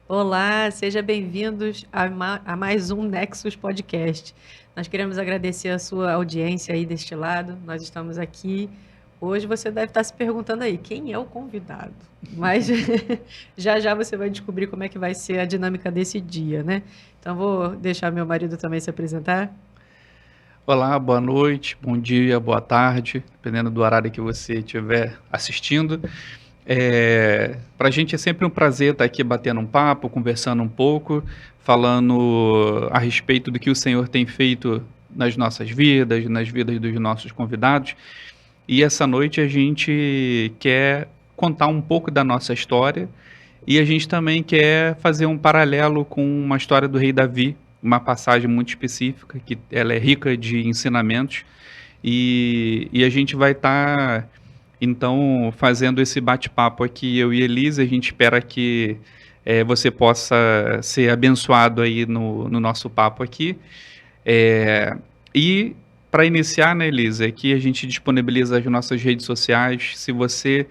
Olá, sejam bem-vindos a mais um Nexus Podcast. Nós queremos agradecer a sua audiência aí deste lado. Nós estamos aqui. Hoje você deve estar se perguntando aí, quem é o convidado? Mas já já você vai descobrir como é que vai ser a dinâmica desse dia, né? Então vou deixar meu marido também se apresentar. Olá, boa noite, bom dia, boa tarde, dependendo do horário que você estiver assistindo. Para a gente é sempre um prazer estar aqui batendo um papo, conversando um pouco, falando a respeito do que o Senhor tem feito nas nossas vidas, nas vidas dos nossos convidados. E essa noite a gente quer contar um pouco da nossa história e a gente também quer fazer um paralelo com uma história do rei Davi, uma passagem muito específica, que ela é rica de ensinamentos, e a gente vai estar, então, fazendo esse bate-papo aqui, eu e Elisa. A gente espera que você possa ser abençoado aí no nosso papo aqui. É, e para iniciar, né, Elisa, aqui a gente disponibiliza as nossas redes sociais. Se você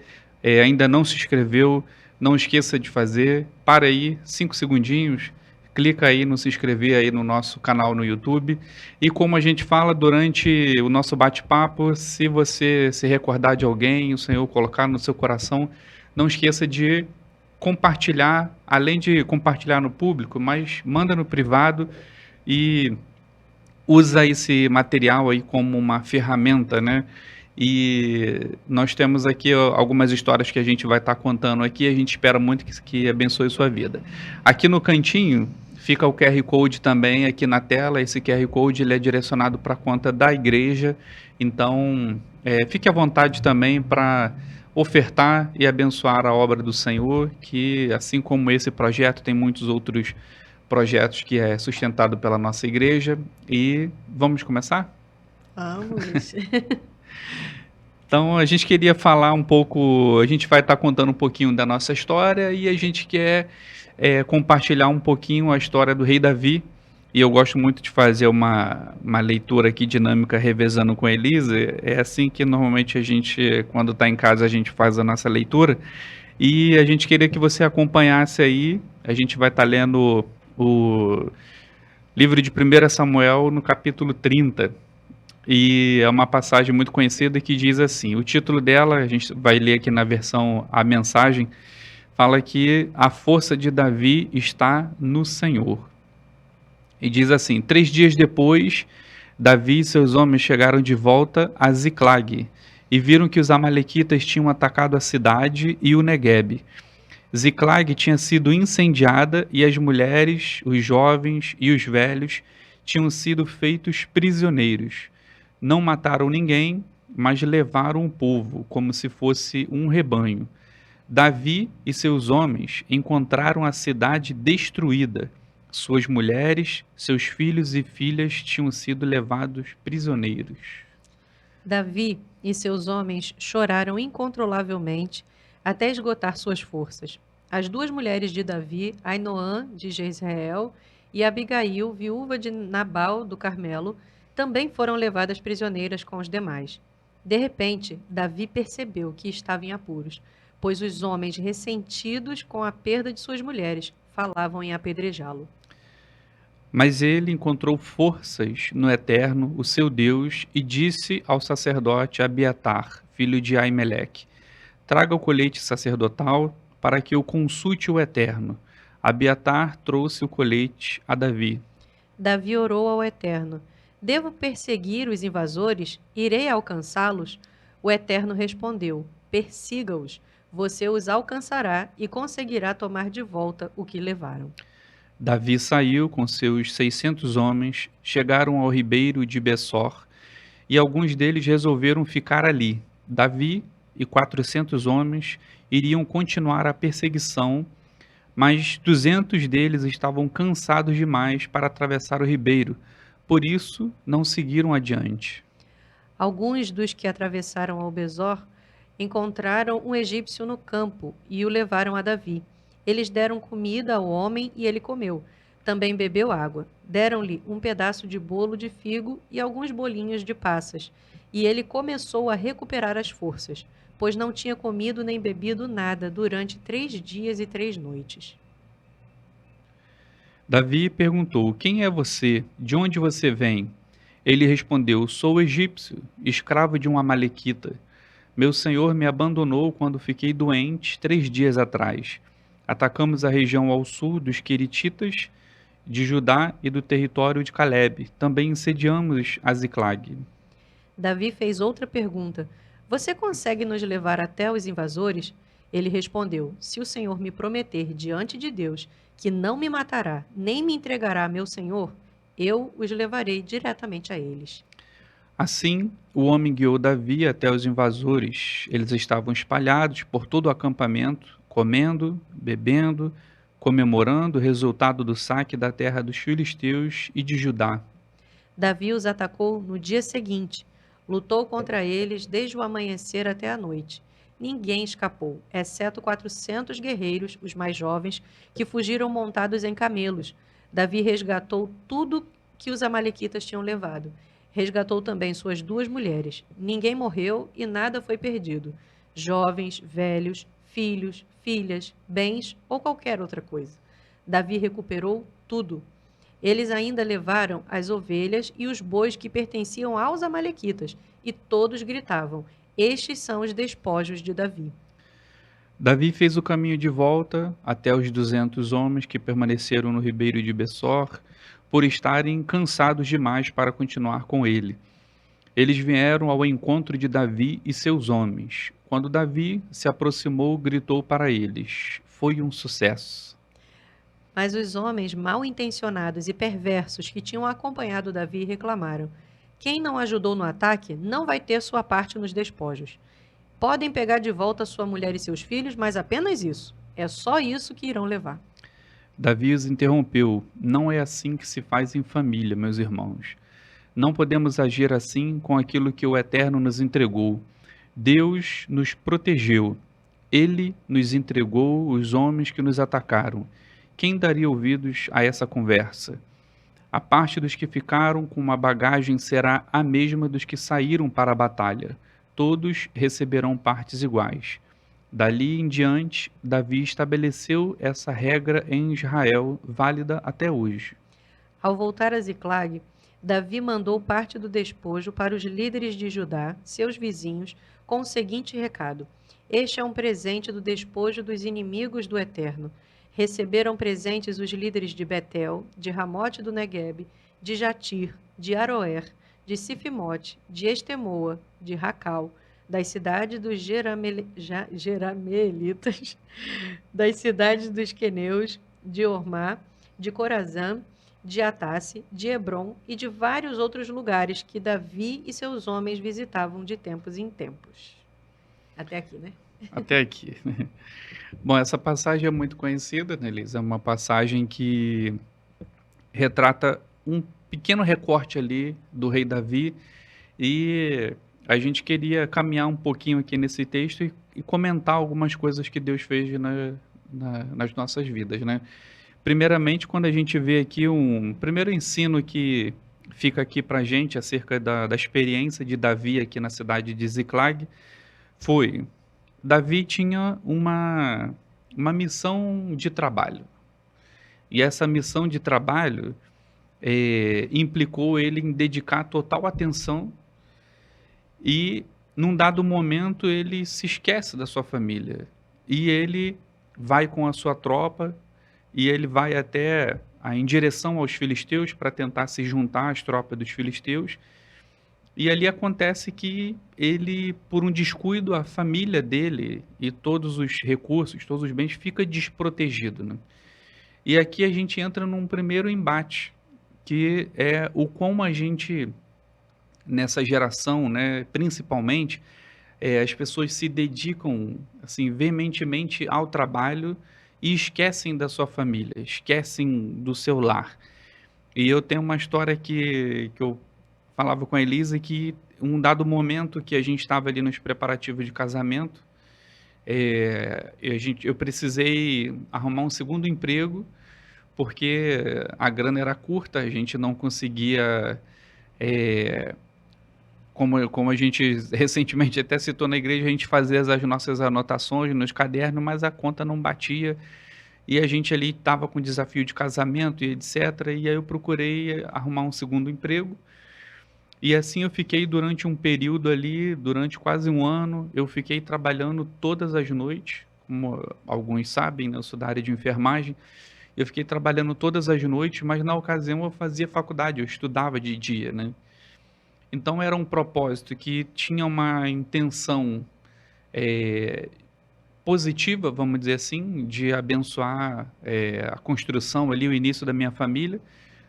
ainda não se inscreveu, não esqueça de fazer. Para aí, 5 segundinhos, clica aí no se inscrever aí no nosso canal no YouTube. E como a gente fala durante o nosso bate-papo, se você se recordar de alguém, o Senhor colocar no seu coração, não esqueça de compartilhar, além de compartilhar no público, mas manda no privado e usa esse material aí como uma ferramenta, né? E nós temos aqui algumas histórias que a gente vai estar contando aqui. A gente espera muito que abençoe sua vida. Aqui no cantinho fica o QR Code também aqui na tela. Esse QR Code ele é direcionado para a conta da igreja. Então, fique à vontade também para ofertar e abençoar a obra do Senhor, que assim como esse projeto, tem muitos outros projetos que é sustentado pela nossa igreja. E vamos começar? Vamos! Então, a gente queria falar um pouco, a gente vai estar contando um pouquinho da nossa história e a gente quer compartilhar um pouquinho a história do rei Davi. E eu gosto muito de fazer uma leitura aqui dinâmica revezando com a Elisa. É assim que normalmente a gente, quando está em casa, a gente faz a nossa leitura. E a gente queria que você acompanhasse aí. A gente vai estar lendo o livro de 1 Samuel, no capítulo 30. E é uma passagem muito conhecida que diz assim: o título dela, a gente vai ler aqui na versão A Mensagem, fala que a força de Davi está no Senhor. E diz assim: 3 dias depois, Davi e seus homens chegaram de volta a Ziclag e viram que os amalequitas tinham atacado a cidade e o Neguebe. Ziclag tinha sido incendiada e as mulheres, os jovens e os velhos tinham sido feitos prisioneiros. Não mataram ninguém, mas levaram o povo como se fosse um rebanho. Davi e seus homens encontraram a cidade destruída. Suas mulheres, seus filhos e filhas tinham sido levados prisioneiros. Davi e seus homens choraram incontrolavelmente até esgotar suas forças. As duas mulheres de Davi, Ainoã de Jezreel e Abigail, viúva de Nabal do Carmelo, também foram levadas prisioneiras com os demais. De repente, Davi percebeu que estava em apuros, pois os homens ressentidos com a perda de suas mulheres falavam em apedrejá-lo. Mas ele encontrou forças no Eterno, o seu Deus, e disse ao sacerdote Abiatar, filho de Aimeleque: traga o colete sacerdotal para que eu consulte o Eterno. Abiatar trouxe o colete a Davi. Davi orou ao Eterno: devo perseguir os invasores? Irei alcançá-los? O Eterno respondeu: persiga-os. Você os alcançará e conseguirá tomar de volta o que levaram. Davi saiu com seus 600 homens, chegaram ao ribeiro de Bessor, e alguns deles resolveram ficar ali. Davi e 400 homens iriam continuar a perseguição, mas 200 deles estavam cansados demais para atravessar o ribeiro, por isso não seguiram adiante. Alguns dos que atravessaram ao Besor encontraram um egípcio no campo e o levaram a Davi. Eles deram comida ao homem e ele comeu. Também bebeu água. Deram-lhe um pedaço de bolo de figo e alguns bolinhos de passas. E ele começou a recuperar as forças, pois não tinha comido nem bebido nada durante 3 dias e 3 noites. Davi perguntou: Quem é você? De onde você vem? Ele respondeu: Sou egípcio, escravo de um amalequita. Meu senhor me abandonou quando fiquei doente 3 dias atrás. Atacamos a região ao sul dos Querititas, de Judá e do território de Calebe. Também incendiamos a Ziclag. Davi fez outra pergunta: Você consegue nos levar até os invasores? Ele respondeu: Se o Senhor me prometer diante de Deus que não me matará, nem me entregará a meu senhor, eu os levarei diretamente a eles. Assim, o homem guiou Davi até os invasores. Eles estavam espalhados por todo o acampamento, comendo, bebendo, comemorando o resultado do saque da terra dos filisteus e de Judá. Davi os atacou no dia seguinte. Lutou contra eles desde o amanhecer até a noite. Ninguém escapou, exceto 400 guerreiros, os mais jovens, que fugiram montados em camelos. Davi resgatou tudo que os amalequitas tinham levado. Resgatou também suas 2 mulheres. Ninguém morreu e nada foi perdido. Jovens, velhos, filhos, filhas, bens ou qualquer outra coisa. Davi recuperou tudo. Eles ainda levaram as ovelhas e os bois que pertenciam aos amalequitas, e todos gritavam: Estes são os despojos de Davi. Davi fez o caminho de volta até os 200 homens que permaneceram no ribeiro de Bessor, por estarem cansados demais para continuar com ele. Eles vieram ao encontro de Davi e seus homens. Quando Davi se aproximou, gritou para eles. Foi um sucesso. Mas os homens mal intencionados e perversos que tinham acompanhado Davi reclamaram: Quem não ajudou no ataque não vai ter sua parte nos despojos. Podem pegar de volta sua mulher e seus filhos, mas apenas isso. É só isso que irão levar. Davi os interrompeu. Não é assim que se faz em família, meus irmãos. Não podemos agir assim com aquilo que o Eterno nos entregou. Deus nos protegeu. Ele nos entregou os homens que nos atacaram. Quem daria ouvidos a essa conversa? A parte dos que ficaram com uma bagagem será a mesma dos que saíram para a batalha. Todos receberão partes iguais. Dali em diante, Davi estabeleceu essa regra em Israel, válida até hoje. Ao voltar a Ziclag, Davi mandou parte do despojo para os líderes de Judá, seus vizinhos, com o seguinte recado: Este é um presente do despojo dos inimigos do Eterno. Receberam presentes os líderes de Betel, de Ramote do Neguebe, de Jatir, de Aroer, de Sifimote, de Estemoa, de Racal, das cidades dos Jerameelitas, das cidades dos queneus, de Ormá, de Corazã, de Atasse, de Hebrom e de vários outros lugares que Davi e seus homens visitavam de tempos em tempos. Até aqui, né? Até aqui. Bom, essa passagem é muito conhecida, né, Elisa? É uma passagem que retrata um pequeno recorte ali do rei Davi e a gente queria caminhar um pouquinho aqui nesse texto e comentar algumas coisas que Deus fez nas nossas vidas, né? Primeiramente, quando a gente vê aqui um primeiro ensino que fica aqui para a gente acerca da experiência de Davi aqui na cidade de Ziclag, foi: Davi tinha uma missão de trabalho. E essa missão de trabalho implicou ele em dedicar total atenção e, num dado momento, ele se esquece da sua família. E ele vai com a sua tropa e ele vai até em direção aos filisteus para tentar se juntar às tropas dos filisteus. E ali acontece que ele, por um descuido, a família dele e todos os recursos, todos os bens, fica desprotegido, né? E aqui a gente entra num primeiro embate, que é o como a gente, nessa geração, né, principalmente, as pessoas se dedicam assim, veementemente ao trabalho e esquecem da sua família, esquecem do seu lar. E eu tenho uma história que eu falava com a Elisa, que um dado momento que a gente estava ali nos preparativos de casamento, eu precisei arrumar um segundo emprego, porque a grana era curta, a gente não conseguia, como a gente recentemente até citou na igreja, a gente fazia as nossas anotações nos cadernos, mas a conta não batia. E a gente ali estava com desafio de casamento e etc. E aí eu procurei arrumar um segundo emprego. E assim eu fiquei durante um período ali, durante quase um ano, eu fiquei trabalhando todas as noites, como alguns sabem, né, eu sou da área de enfermagem, eu fiquei trabalhando todas as noites, mas na ocasião eu fazia faculdade, eu estudava de dia, né. Então era um propósito que tinha uma intenção, eh, positiva, vamos dizer assim, de abençoar, a construção ali, o início da minha família.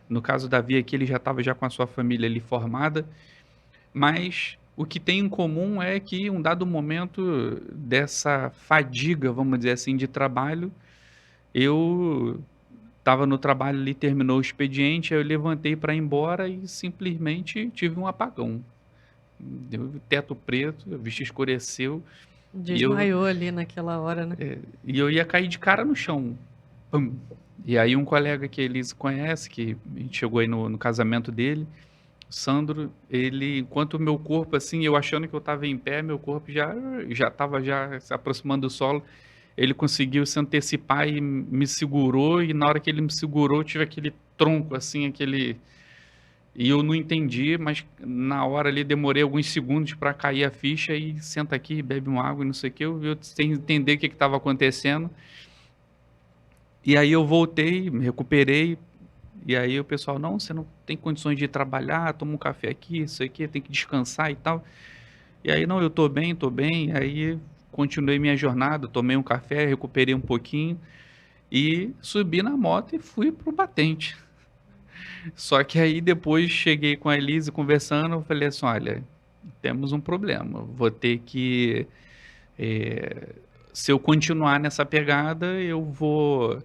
No caso Davi aqui, ele já estava já com a sua família ali formada, mas o que tem em comum é que um dado momento dessa fadiga, vamos dizer assim, de trabalho, eu estava no trabalho ali, terminou o expediente, aí eu levantei para ir embora e simplesmente tive um apagão. Deu teto preto, a vista escureceu e eu, Desmaiou ali naquela hora, né? e eu ia cair de cara no chão. Pum. E aí um colega que a Elise conhece, que a gente chegou aí no casamento dele, o Sandro, ele, enquanto o meu corpo, assim, eu achando que eu estava em pé, meu corpo já estava já se aproximando do solo, ele conseguiu se antecipar e me segurou, e na hora que ele me segurou, eu tive aquele tronco, assim, aquele, e eu não entendi, mas na hora ali demorei alguns segundos para cair a ficha e senta aqui, bebe uma água e não sei o quê, eu sem entender o que estava acontecendo. E aí eu voltei, me recuperei, e aí o pessoal: "Não, você não tem condições de ir trabalhar, toma um café aqui, isso aqui, tem que descansar e tal". E aí: "Não, eu tô bem". Aí continuei minha jornada, tomei um café, recuperei um pouquinho e subi na moto e fui para o batente. Só que aí depois cheguei com a Elise conversando, eu falei assim: "Olha, temos um problema, vou ter que, eh, se eu continuar nessa pegada, eu vou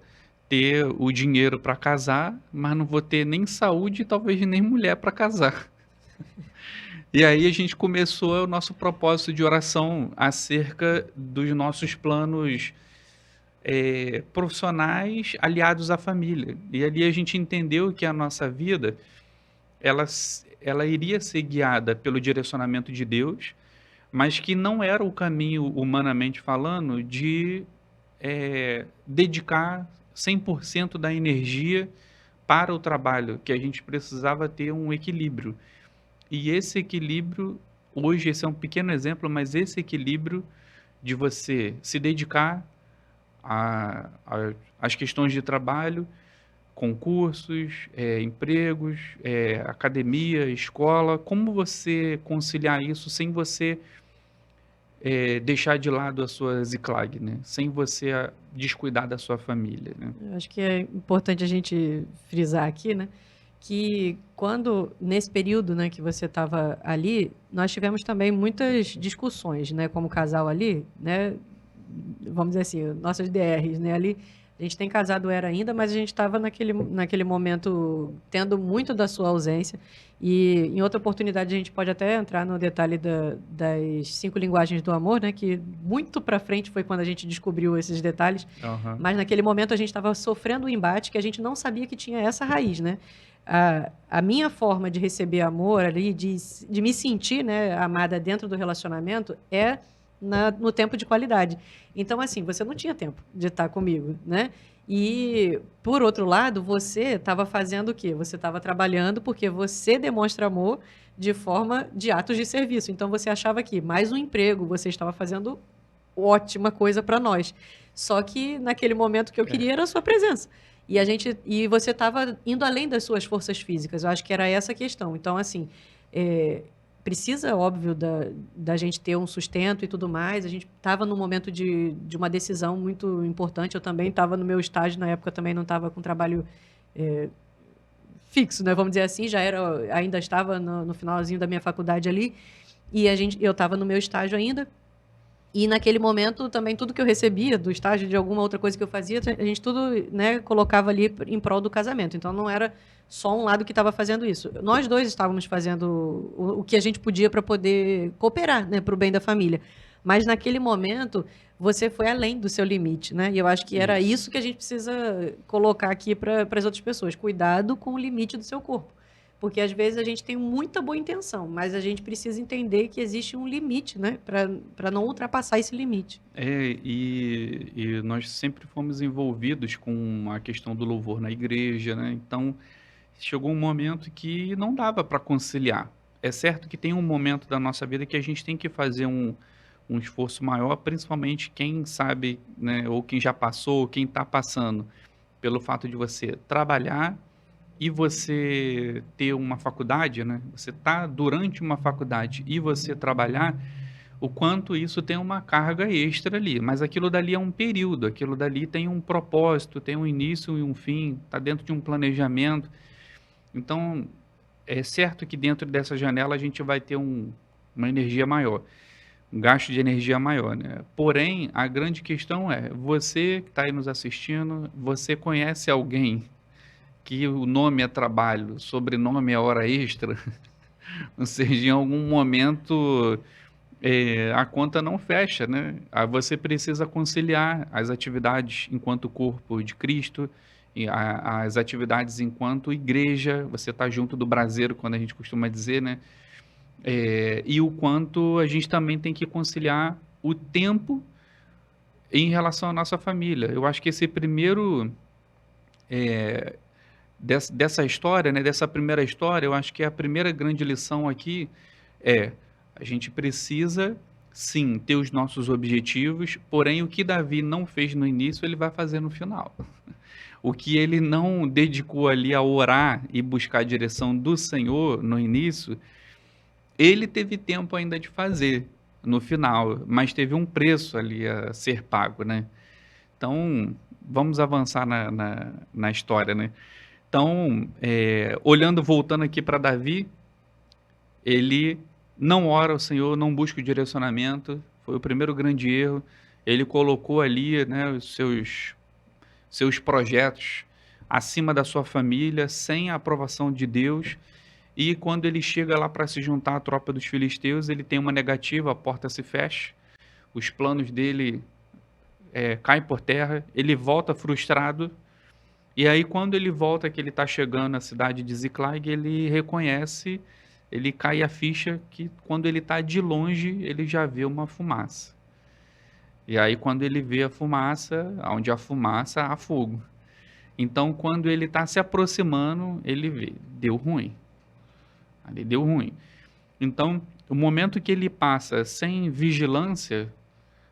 ter o dinheiro para casar, mas não vou ter nem saúde e talvez nem mulher para casar". E aí a gente começou o nosso propósito de oração acerca dos nossos planos, profissionais aliados à família. E ali a gente entendeu que a nossa vida, ela iria ser guiada pelo direcionamento de Deus, mas que não era o caminho, humanamente falando, de dedicar 100% da energia para o trabalho, que a gente precisava ter um equilíbrio. E esse equilíbrio, hoje esse é um pequeno exemplo, mas esse equilíbrio de você se dedicar às questões de trabalho, concursos, empregos, academia, escola, como você conciliar isso sem você deixar de lado a sua Ziklag, né, sem você descuidar da sua família, né. Eu acho que é importante a gente frisar aqui, né, que quando nesse período, né, que você estava ali, nós tivemos também muitas discussões, né, como casal ali, né, vamos dizer assim, nossas DRs, né, ali, a gente tem casado era ainda, mas a gente estava naquele momento tendo muito da sua ausência, e em outra oportunidade a gente pode até entrar no detalhe das 5 linguagens do amor, né, que muito para frente foi quando a gente descobriu esses detalhes, Aham. mas naquele momento a gente estava sofrendo um embate que a gente não sabia que tinha essa raiz, né. A minha forma de receber amor ali, de me sentir, né, amada dentro do relacionamento é no tempo de qualidade. Então, assim, você não tinha tempo de estar comigo, né. E, por outro lado, você estava fazendo o quê? Você estava trabalhando, porque você demonstra amor de forma de atos de serviço. Então você achava que mais um emprego, você estava fazendo ótima coisa para nós. Só que naquele momento o que eu É. queria era a sua presença. E você estava indo além das suas forças físicas, eu acho que era essa a questão. Então assim, eh, precisa óbvio da gente ter um sustento e tudo mais, a gente estava num momento de uma decisão muito importante, eu também estava no meu estágio, na época também não estava com trabalho, eh, fixo, né, vamos dizer assim, ainda estava no finalzinho da minha faculdade ali, eu estava no meu estágio ainda, e naquele momento também tudo que eu recebia do estágio, de alguma outra coisa que eu fazia, a gente tudo, né, colocava ali em prol do casamento. Então não era só um lado que estava fazendo isso. Nós 2 estávamos fazendo o que a gente podia para poder cooperar, né, para o bem da família. Mas naquele momento, você foi além do seu limite, né, e eu acho que era Isso. isso que a gente precisa colocar aqui para as outras pessoas: cuidado com o limite do seu corpo. Porque às vezes a gente tem muita boa intenção, mas a gente precisa entender que existe um limite, né, para não ultrapassar esse limite. E nós sempre fomos envolvidos com a questão do louvor na igreja, né, então chegou um momento que não dava para conciliar. É certo que tem um momento da nossa vida que a gente tem que fazer um esforço maior, principalmente quem sabe, né, ou quem já passou, ou quem está passando, pelo fato de você trabalhar e você ter uma faculdade, né, você tá durante uma faculdade e você trabalhar, o quanto isso tem uma carga extra ali, mas aquilo dali é um período, aquilo dali tem um propósito, tem um início e um fim, está dentro de um planejamento. Então, é certo que dentro dessa janela a gente vai ter uma energia maior, um gasto de energia maior, né. Porém, a grande questão é, você que está aí nos assistindo, você conhece alguém que o nome é trabalho, sobrenome é hora extra? Ou seja, em algum momento, a conta não fecha, né. Aí você precisa conciliar as atividades enquanto corpo de Cristo, e as atividades enquanto igreja, você está junto do braseiro, quando a gente costuma dizer, né. E o quanto a gente também tem que conciliar o tempo em relação à nossa família. Eu acho que esse primeiro, eh, dessa história, né, dessa primeira história, eu acho que a primeira grande lição aqui é: a gente precisa sim ter os nossos objetivos, porém o que Davi não fez no início, ele vai fazer no final. O que ele não dedicou ali a orar e buscar a direção do Senhor no início, ele teve tempo ainda de fazer no final, mas teve um preço ali a ser pago, né. Então, vamos avançar na história, né. Então, voltando aqui para Davi, ele não ora ao Senhor, não busca o direcionamento, foi o primeiro grande erro. Ele colocou ali, né, os seus projetos acima da sua família, sem a aprovação de Deus, e quando ele chega lá para se juntar à tropa dos filisteus, ele tem uma negativa, a porta se fecha, os planos dele, caem por terra, ele volta frustrado, e aí quando ele volta, que ele está chegando na cidade de Ziclag, ele reconhece, ele cai a ficha que quando ele está de longe, ele já vê uma fumaça. E aí quando ele vê a fumaça, onde há fumaça, há fogo. Então quando ele está se aproximando, ele vê, deu ruim, ali deu ruim. Então, o momento que ele passa sem vigilância,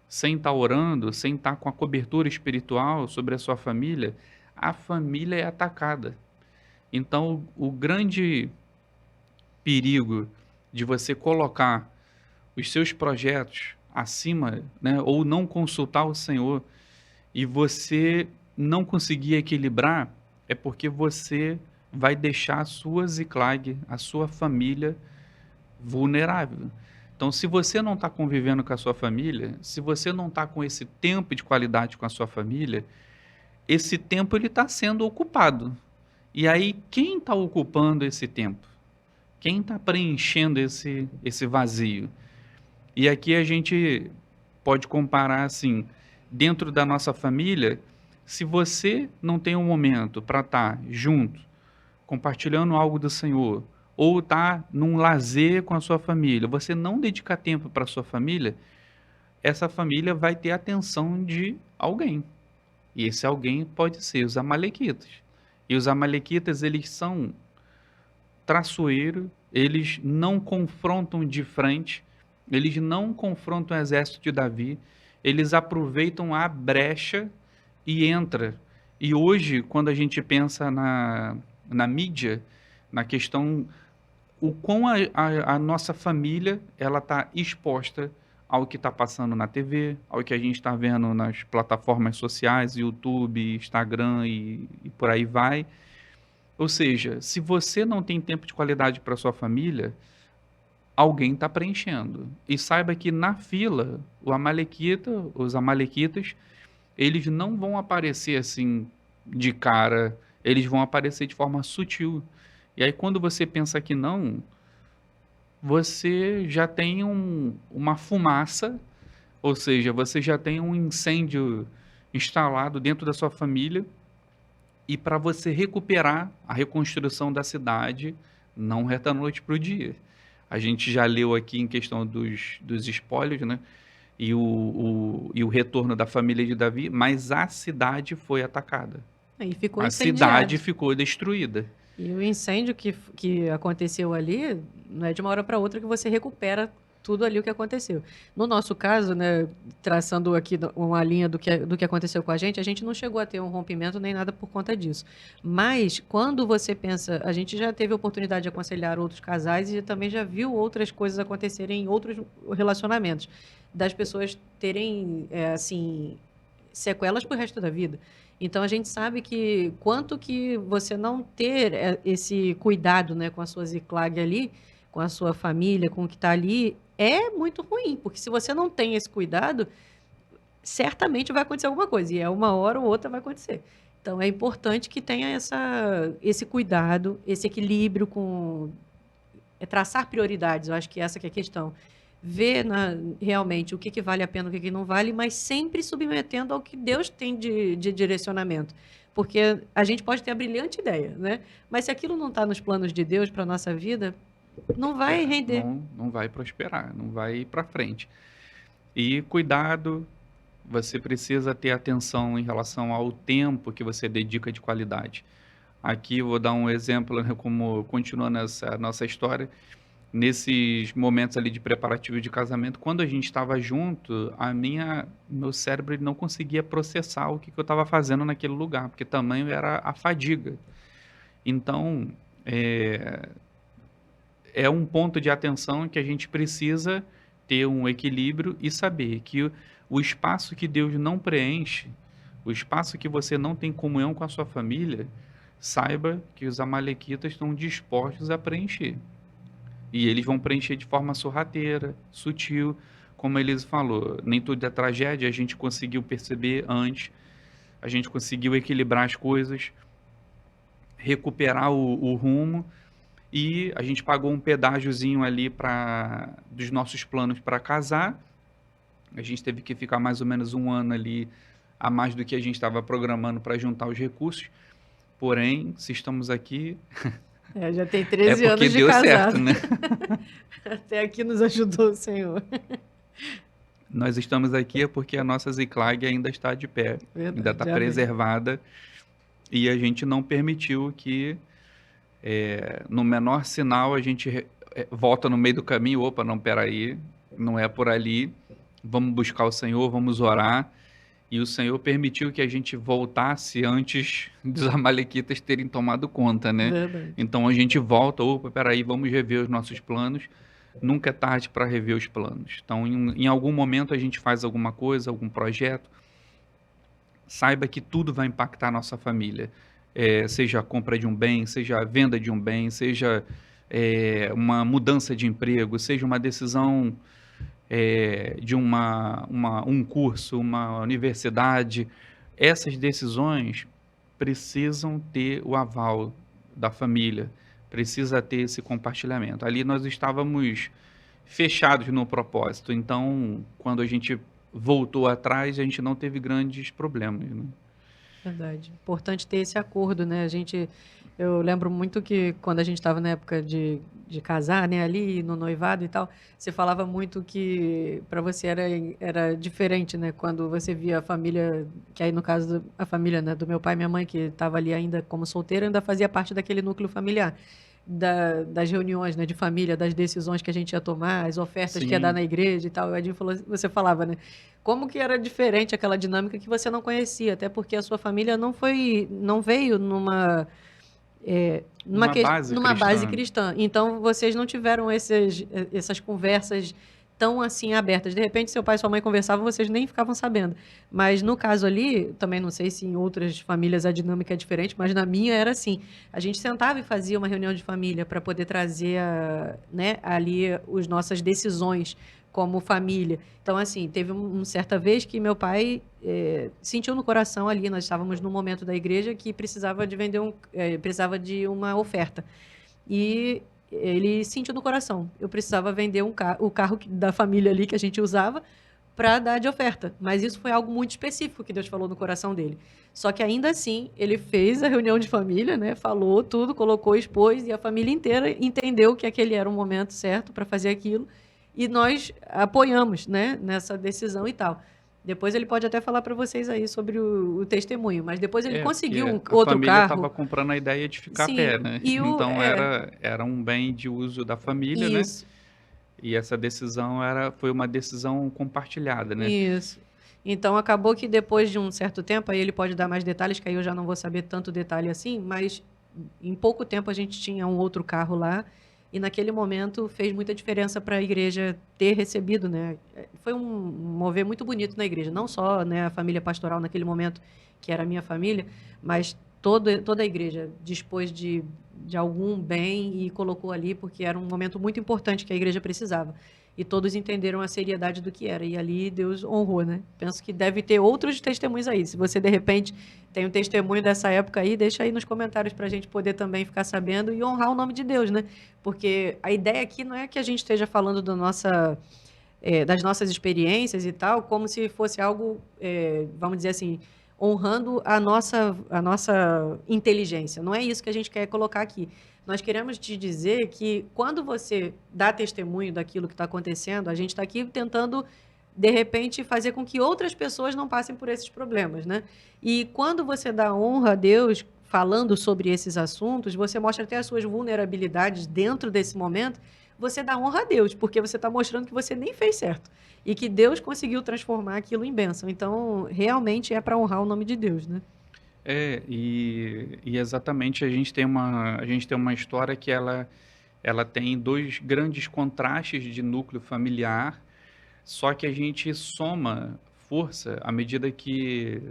sem estar orando, sem estar com a cobertura espiritual sobre a família é atacada. Então, o grande perigo de você colocar os seus projetos acima, né, ou não consultar o Senhor e você não conseguir equilibrar, é porque você vai deixar a sua Ziclag, a sua família vulnerável. Então, se você não está convivendo com a sua família, se você não está com esse tempo de qualidade com a sua família, esse tempo ele está sendo ocupado. E aí, quem está ocupando esse tempo? Quem está preenchendo esse vazio? E aqui a gente pode comparar assim, dentro da nossa família, se você não tem um momento para estar junto, compartilhando algo do Senhor, ou tá num lazer com a sua família, você não dedicar tempo para sua família, essa família vai ter a atenção de alguém. E esse alguém pode ser os amalequitas. E os amalequitas, eles são traiçoeiros, eles não confrontam de frente, eles não confrontam o exército de Davi, eles aproveitam a brecha e entra. E hoje, quando a gente pensa na mídia, na questão o quão a nossa família ela está exposta ao que está passando na TV, ao que a gente está vendo nas plataformas sociais, YouTube, Instagram e por aí vai. Ou seja, se você não tem tempo de qualidade para sua família, alguém está preenchendo. E saiba que na fila, os amalequitas, eles não vão aparecer assim de cara, eles vão aparecer de forma sutil. E aí quando você pensa que não, você já tem uma fumaça, ou seja, você já tem um incêndio instalado dentro da sua família, e para você recuperar a reconstrução da cidade, não é da noite para o dia. A gente já leu aqui em questão dos espólios, né? E o retorno da família de Davi, mas a cidade foi atacada. Aí ficou A cidade incendiado. ficou destruída. E o incêndio que aconteceu ali, não é de uma hora para outra que você recupera tudo ali o que aconteceu. No nosso caso, né, traçando aqui uma linha do que aconteceu com a gente não chegou a ter um rompimento nem nada por conta disso. Mas quando você pensa, a gente já teve a oportunidade de aconselhar outros casais e também já viu outras coisas acontecerem em outros relacionamentos, das pessoas terem, assim, sequelas pro resto da vida. Então a gente sabe que quanto que você não ter esse cuidado, né, com a sua Ziklag ali, com a sua família, com o que está ali, é muito ruim, porque se você não tem esse cuidado, certamente vai acontecer alguma coisa, e é uma hora ou outra vai acontecer. Então é importante que tenha esse cuidado, esse equilíbrio com traçar prioridades, eu acho que essa que é a questão. Ver realmente o que vale a pena, o que não vale, mas sempre submetendo ao que Deus tem de direcionamento. Porque a gente pode ter a brilhante ideia, né? Mas se aquilo não está nos planos de Deus para a nossa vida, não vai render. Não vai prosperar, não vai ir para frente. E cuidado, você precisa ter atenção em relação ao tempo que você dedica de qualidade. Aqui eu vou dar um exemplo, né, como continuando essa nossa história. Nesses momentos ali de preparativo de casamento, quando a gente estava junto, meu cérebro ele não conseguia processar o que eu estava fazendo naquele lugar, porque tamanho era a fadiga. Então, é um ponto de atenção que a gente precisa ter um equilíbrio e saber que o espaço que Deus não preenche, o espaço que você não tem comunhão com a sua família, saiba que os amalequitas estão dispostos a preencher. E eles vão preencher de forma sorrateira, sutil, como eles falou. Nem tudo é tragédia, a gente conseguiu perceber antes, a gente conseguiu equilibrar as coisas, recuperar o rumo, e a gente pagou um pedágiozinho ali dos nossos planos para casar. A gente teve que ficar mais ou menos um ano ali a mais do que a gente estava programando para juntar os recursos. Porém, se estamos aqui, Já tem 13 é anos porque de deu casado. certo, né? Até aqui nos ajudou o Senhor. Nós estamos aqui porque a nossa Ziklag ainda está de pé, Verdade, ainda está amém. preservada, e a gente não permitiu que, no menor sinal, a gente volta no meio do caminho. Opa, não, peraí, não é por ali, vamos buscar o Senhor, vamos orar. E o Senhor permitiu que a gente voltasse antes dos amalequitas terem tomado conta, né? Verdade. Então a gente volta, opa, peraí, vamos rever os nossos planos. Nunca é tarde para rever os planos. Então, em algum momento a gente faz alguma coisa, algum projeto, saiba que tudo vai impactar a nossa família. Seja a compra de um bem, seja a venda de um bem, seja uma mudança de emprego, seja uma decisão de um curso, uma universidade. Essas decisões precisam ter o aval da família, precisa ter esse compartilhamento. Ali nós estávamos fechados no propósito, então quando a gente voltou atrás, a gente não teve grandes problemas, né? Verdade. Importante ter esse acordo, né? Eu lembro muito que quando a gente estava na época de casar, né, ali no noivado e tal, você falava muito que para você era diferente, né? Quando você via a família, que aí no caso a família, né, do meu pai e minha mãe, que estava ali ainda como solteira, ainda fazia parte daquele núcleo familiar. Das reuniões, né, de família, das decisões que a gente ia tomar, as ofertas que ia dar Sim, na igreja e tal. O Edinho falou, você falava, né? Como que era diferente aquela dinâmica que você não conhecia, até porque a sua família não veio uma base numa base cristã. cristã. Então vocês não tiveram essas conversas tão assim abertas. De repente, seu pai e sua mãe conversavam, vocês nem ficavam sabendo. Mas no caso ali, também não sei se em outras famílias a dinâmica é diferente, mas na minha era assim. A gente sentava e fazia uma reunião de família para poder trazer né, ali as nossas decisões como família. Então, assim, teve uma certa vez que meu pai sentiu no coração ali, nós estávamos num momento da igreja que precisava de precisava de uma oferta. E ele sentiu no coração, eu precisava vender o carro da família ali que a gente usava para dar de oferta. Mas isso foi algo muito específico que Deus falou no coração dele. Só que ainda assim, ele fez a reunião de família, né? Falou tudo, colocou, expôs, e a família inteira entendeu que aquele era o momento certo para fazer aquilo. E nós apoiamos, né, nessa decisão e tal. Depois ele pode até falar para vocês aí sobre o testemunho, mas depois ele conseguiu Porque um a outro família estava carro. comprando a ideia de ficar a Sim, pé, né? e o Então era um bem de uso da família, né? isso. E essa decisão foi uma decisão compartilhada, né? Isso. Então acabou que depois de um certo tempo, aí ele pode dar mais detalhes, que aí eu já não vou saber tanto detalhe assim, mas em pouco tempo a gente tinha um outro carro lá, e naquele momento fez muita diferença para a igreja ter recebido, né? Foi um mover muito bonito na igreja, não só, né, a família pastoral naquele momento, que era a minha família, mas toda a igreja dispôs de algum bem e colocou ali, porque era um momento muito importante que a igreja precisava. E todos entenderam a seriedade do que era. E ali Deus honrou, né? Penso que deve ter outros testemunhos aí. Se você, de repente, tem um testemunho dessa época aí, deixa aí nos comentários para a gente poder também ficar sabendo e honrar o nome de Deus, né? Porque a ideia aqui não é que a gente esteja falando das nossas experiências e tal, como se fosse algo, vamos dizer assim, honrando a nossa inteligência. Não é isso que a gente quer colocar aqui. Nós queremos te dizer que quando você dá testemunho daquilo que está acontecendo, a gente está aqui tentando, de repente, fazer com que outras pessoas não passem por esses problemas, né? E quando você dá honra a Deus falando sobre esses assuntos, você mostra até as suas vulnerabilidades dentro desse momento, você dá honra a Deus, porque você está mostrando que você nem fez certo e que Deus conseguiu transformar aquilo em bênção. Então, realmente é para honrar o nome de Deus, né? E exatamente a gente tem uma história que ela tem dois grandes contrastes de núcleo familiar, só que a gente soma força à medida que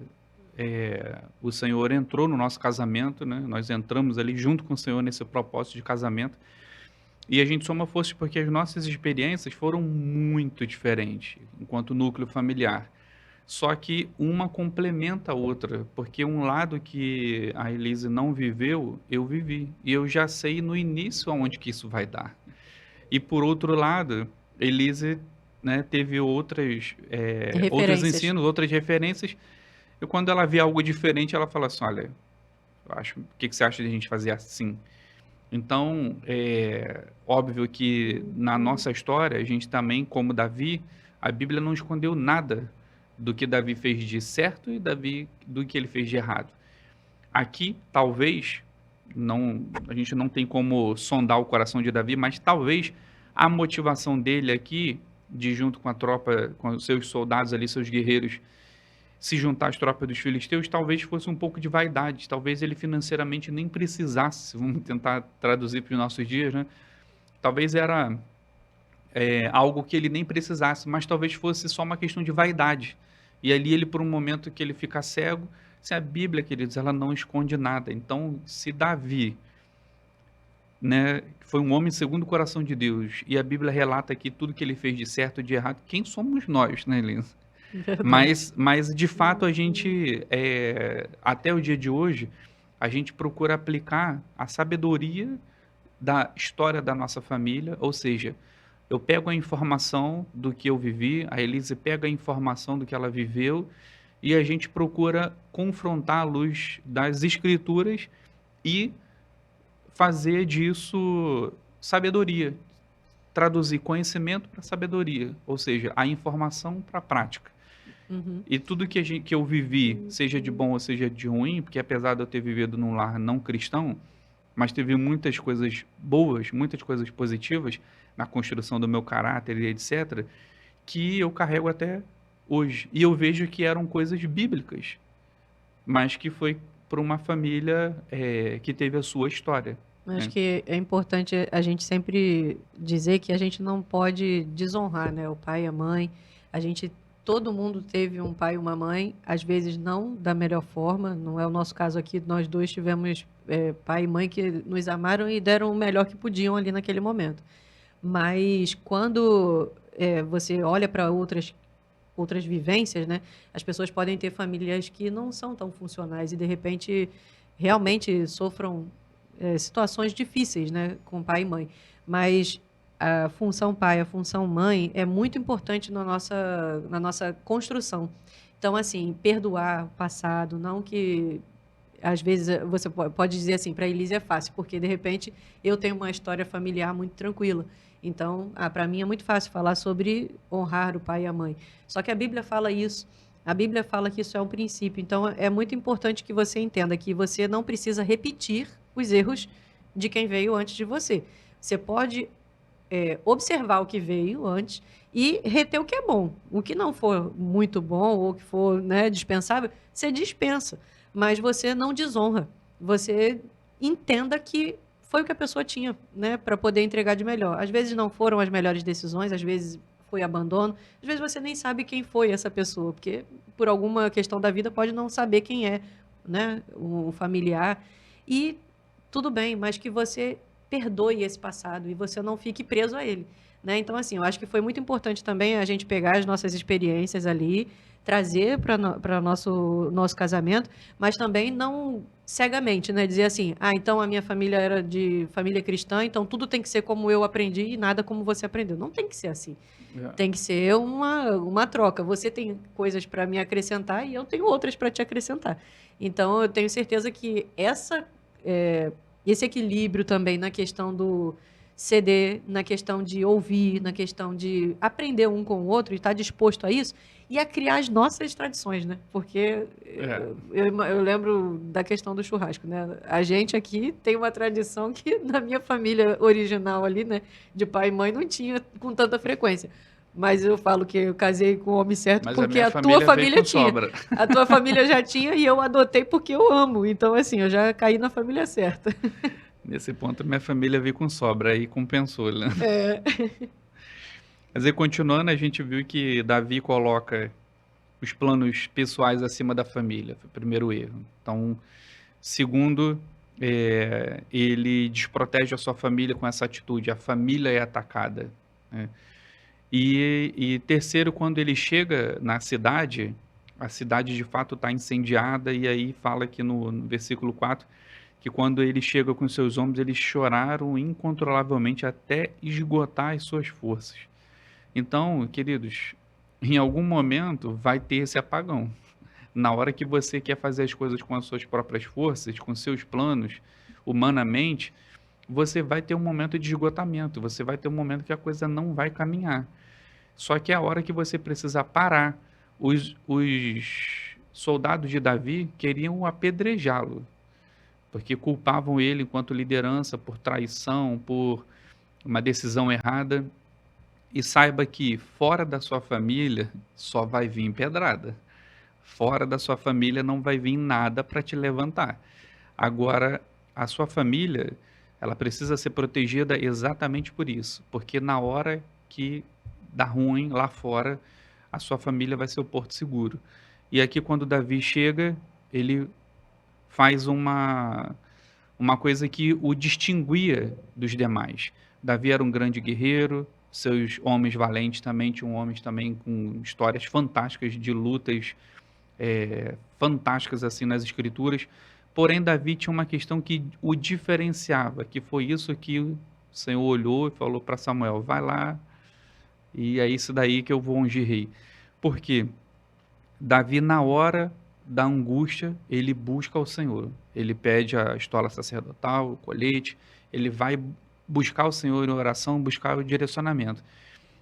o Senhor entrou no nosso casamento, né? Nós entramos ali junto com o Senhor nesse propósito de casamento. E a gente soma forças porque as nossas experiências foram muito diferentes enquanto núcleo familiar. Só que uma complementa a outra, porque um lado que a Elise não viveu, eu vivi. E eu já sei no início aonde que isso vai dar. E por outro lado, Elise, né, teve outros Referências. ensinos, outras referências. E quando ela vê algo diferente, ela fala assim: olha, o que que você acha de a gente fazer assim? Então, é óbvio que na nossa história, a gente também, como Davi, a Bíblia não escondeu nada do que Davi fez de certo e do que ele fez de errado. Aqui, talvez, a gente não tem como sondar o coração de Davi, mas talvez a motivação dele aqui, de junto com a tropa, com os seus soldados ali, seus guerreiros, se juntar às tropas dos filisteus, talvez fosse um pouco de vaidade, talvez ele financeiramente nem precisasse, vamos tentar traduzir para os nossos dias, né? Talvez era algo que ele nem precisasse, mas talvez fosse só uma questão de vaidade. E ali ele, por um momento que ele fica cego, se a Bíblia, queridos, ela não esconde nada. Então, se Davi, né, foi um homem segundo o coração de Deus, e a Bíblia relata aqui tudo que ele fez de certo e de errado, quem somos nós, né, Lins? Verdade. Mas de fato a gente, até o dia de hoje, a gente procura aplicar a sabedoria da história da nossa família, ou seja, eu pego a informação do que eu vivi, a Elise pega a informação do que ela viveu, e a gente procura confrontar à luz das escrituras e fazer disso sabedoria, traduzir conhecimento para sabedoria, ou seja, a informação para a prática. Uhum. E tudo que eu vivi, seja de bom ou seja de ruim, porque apesar de eu ter vivido num lar não cristão, mas teve muitas coisas boas, muitas coisas positivas na construção do meu caráter e etc, que eu carrego até hoje. E eu vejo que eram coisas bíblicas, mas que foi para uma família que teve a sua história, Acho né? que é importante a gente sempre dizer que a gente não pode desonrar, né, o pai e a mãe. Todo mundo teve um pai e uma mãe, às vezes não da melhor forma, não é o nosso caso aqui, nós dois tivemos pai e mãe que nos amaram e deram o melhor que podiam ali naquele momento. Mas quando você olha para outras vivências, né, as pessoas podem ter famílias que não são tão funcionais e de repente realmente sofram situações difíceis, né, com pai e mãe. Mas a função pai, a função mãe é muito importante na nossa construção. Então, assim, perdoar o passado, não que às vezes você pode dizer assim, para Elise é fácil, porque de repente eu tenho uma história familiar muito tranquila. Então, para mim é muito fácil falar sobre honrar o pai e a mãe. Só que a Bíblia fala isso. A Bíblia fala que isso é um princípio. Então, é muito importante que você entenda que você não precisa repetir os erros de quem veio antes de você. Você pode observar o que veio antes e reter o que é bom. O que não for muito bom ou que for, né, dispensável, você dispensa. Mas você não desonra. Você entenda que foi o que a pessoa tinha, né, para poder entregar de melhor. Às vezes não foram as melhores decisões, às vezes foi abandono, às vezes você nem sabe quem foi essa pessoa, porque por alguma questão da vida pode não saber quem é, né, o familiar. E tudo bem, mas que você perdoe esse passado e você não fique preso a ele, né? Então, assim, eu acho que foi muito importante também a gente pegar as nossas experiências ali, trazer para nosso casamento, mas também não cegamente, né? Dizer assim, então a minha família era de família cristã, então tudo tem que ser como eu aprendi e nada como você aprendeu. Não tem que ser assim. É. Tem que ser uma troca. Você tem coisas para me acrescentar e eu tenho outras para te acrescentar. Então, eu tenho certeza que esse equilíbrio também na questão do ceder, na questão de ouvir, na questão de aprender um com o outro e estar disposto a isso e a criar as nossas tradições, né? Porque É. eu lembro da questão do churrasco, né? A gente aqui tem uma tradição que na minha família original ali, né, de pai e mãe, não tinha com tanta frequência. Mas eu falo que eu casei com o homem certo Mas a porque minha a tua família veio família com tinha. sobra. A tua família já tinha e eu adotei porque eu amo. Então, assim, eu já caí na família certa. Nesse ponto, minha família veio com sobra, aí compensou, né? É. Mas aí, continuando, a gente viu que Davi coloca os planos pessoais acima da família. Foi o primeiro erro. Então, segundo, ele desprotege a sua família com essa atitude. A família é atacada, né? E terceiro, quando ele chega na cidade, a cidade de fato está incendiada, e aí fala aqui no versículo 4 que quando ele chega com seus homens, eles choraram incontrolavelmente até esgotar as suas forças. Então, queridos, em algum momento vai ter esse apagão. Na hora que você quer fazer as coisas com as suas próprias forças, com seus planos, humanamente, você vai ter um momento de esgotamento, você vai ter um momento que a coisa não vai caminhar. Só que é a hora que você precisa parar. Os soldados de Davi queriam apedrejá-lo, porque culpavam ele enquanto liderança por traição, por uma decisão errada. E saiba que fora da sua família só vai vir pedrada. Fora da sua família não vai vir nada para te levantar. Agora, a sua família, ela precisa ser protegida exatamente por isso, porque na hora que dá ruim lá fora, a sua família vai ser o porto seguro. E aqui, quando Davi chega, ele faz uma coisa que o distinguia dos demais. Davi era um grande guerreiro, seus homens valentes também tinham homens também com histórias fantásticas de lutas fantásticas assim nas escrituras. Porém, Davi tinha uma questão que o diferenciava, que foi isso que o Senhor olhou e falou para Samuel: vai lá, e é isso daí que eu vou ungir rei. Por quê? Davi, na hora da angústia, ele busca o Senhor. Ele pede a estola sacerdotal, o colete, ele vai buscar o Senhor em oração, buscar o direcionamento.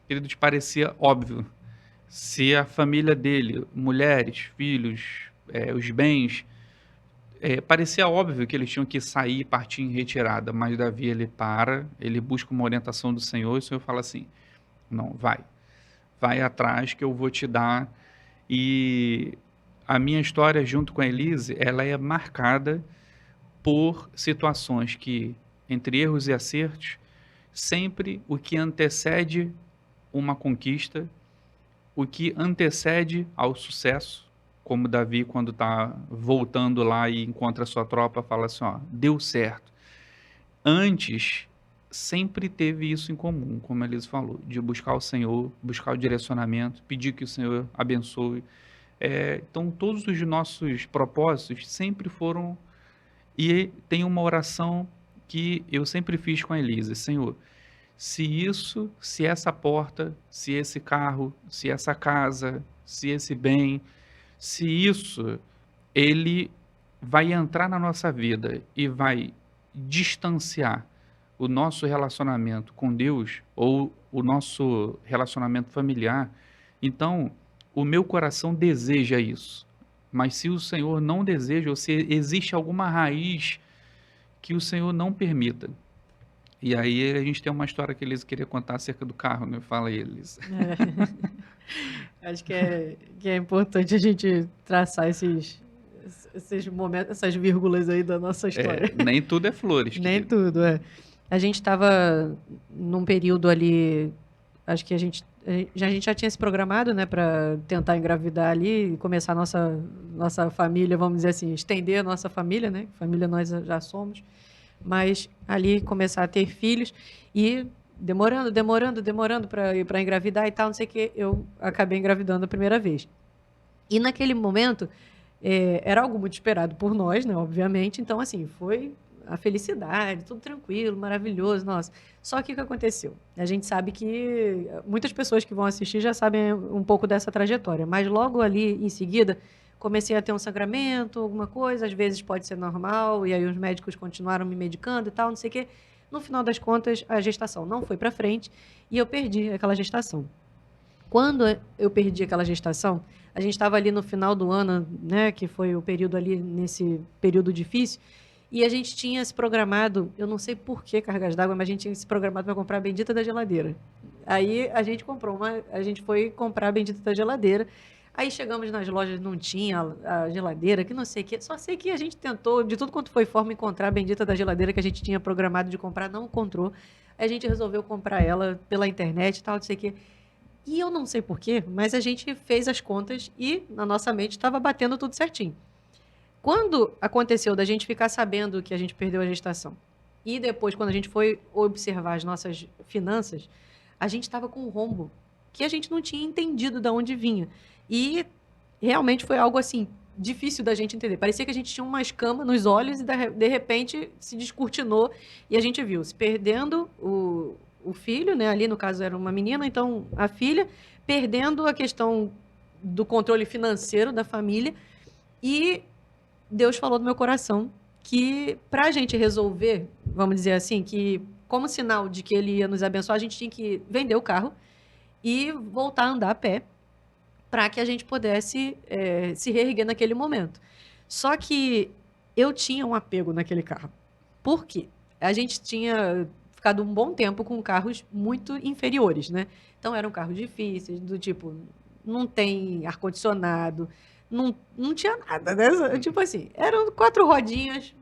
Queridos, parecia óbvio. Se a família dele, mulheres, filhos, os bens, parecia óbvio que eles tinham que sair e partir em retirada, mas Davi, ele para, ele busca uma orientação do Senhor, e o Senhor fala assim: não, vai atrás que eu vou te dar. E a minha história junto com a Elise, ela é marcada por situações que, entre erros e acertos, sempre o que antecede uma conquista, o que antecede ao sucesso, como Davi, quando está voltando lá e encontra a sua tropa, fala assim: ó, deu certo. Antes, sempre teve isso em comum, como a Elise falou, de buscar o Senhor, buscar o direcionamento, pedir que o Senhor abençoe. Então, todos os nossos propósitos sempre foram. E tem uma oração que eu sempre fiz com a Elise: Senhor, se essa porta, se esse carro, se essa casa, se esse bem, se isso ele vai entrar na nossa vida e vai distanciar o nosso relacionamento com Deus ou o nosso relacionamento familiar, então o meu coração deseja isso. Mas se o Senhor não deseja, ou se existe alguma raiz que o Senhor não permita. E aí a gente tem uma história que eles queria contar acerca do carro, né? Fala aí, Elisa. Acho que é importante a gente traçar esses momentos, essas vírgulas aí da nossa história. Nem tudo é flores, Nem querido. tudo, é. A gente estava num período ali, acho que a gente já tinha se programado, né, para tentar engravidar ali e começar a nossa família, vamos dizer assim, estender a nossa família, né? Família nós já somos, mas ali começar a ter filhos e demorando para engravidar e tal, não sei o que, eu acabei engravidando a primeira vez. E naquele momento, era algo muito esperado por nós, né, obviamente, então assim, foi a felicidade, tudo tranquilo, maravilhoso, nossa. Só que o que aconteceu? A gente sabe que muitas pessoas que vão assistir já sabem um pouco dessa trajetória, mas logo ali em seguida comecei a ter um sangramento, alguma coisa, às vezes pode ser normal, e aí os médicos continuaram me medicando e tal, não sei o quê. No final das contas, a gestação não foi para frente e eu perdi aquela gestação. Quando eu perdi aquela gestação, a gente estava ali no final do ano, né, que foi o período ali, nesse período difícil, e a gente tinha se programado, eu não sei por que cargas d'água, mas a gente tinha se programado para comprar a bendita da geladeira. Aí a gente a gente foi comprar a bendita da geladeira. Aí chegamos nas lojas, não tinha a geladeira, que não sei o que. Só sei que a gente tentou, de tudo quanto foi forma, encontrar a bendita da geladeira que a gente tinha programado de comprar, não encontrou. Aí a gente resolveu comprar ela pela internet e tal, não sei o que. E eu não sei por quê, mas a gente fez as contas e na nossa mente estava batendo tudo certinho. Quando aconteceu da gente ficar sabendo que a gente perdeu a gestação e depois, quando a gente foi observar as nossas finanças, a gente estava com um rombo que a gente não tinha entendido de onde vinha. E realmente foi algo assim, difícil da gente entender. Parecia que a gente tinha uma escama nos olhos e de repente se descortinou e a gente viu se perdendo o filho, né? Ali no caso era uma menina, então a filha, perdendo a questão do controle financeiro da família e Deus falou no meu coração que para a gente resolver, vamos dizer assim, que como sinal de que ele ia nos abençoar, a gente tinha que vender o carro e voltar a andar a pé para que a gente pudesse se reerguer naquele momento. Só que eu tinha um apego naquele carro. Por quê? A gente tinha ficado um bom tempo com carros muito inferiores, né? Então eram carros difíceis, do tipo, não tem ar-condicionado, não tinha nada, né? Tipo assim, eram 4 rodinhas,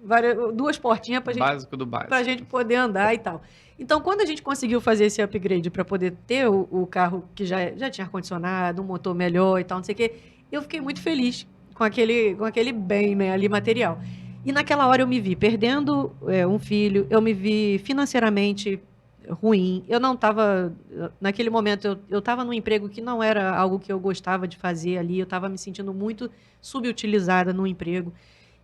2 portinhas para Básico do a básico. gente poder andar e tal. Então, quando a gente conseguiu fazer esse upgrade para poder ter o carro que já tinha ar-condicionado, um motor melhor e tal, não sei o quê, eu fiquei muito feliz com aquele bem, né, ali material. E naquela hora eu me vi perdendo um filho, eu me vi financeiramente ruim. Eu não estava, naquele momento, eu estava num emprego que não era algo que eu gostava de fazer ali, eu estava me sentindo muito subutilizada no emprego.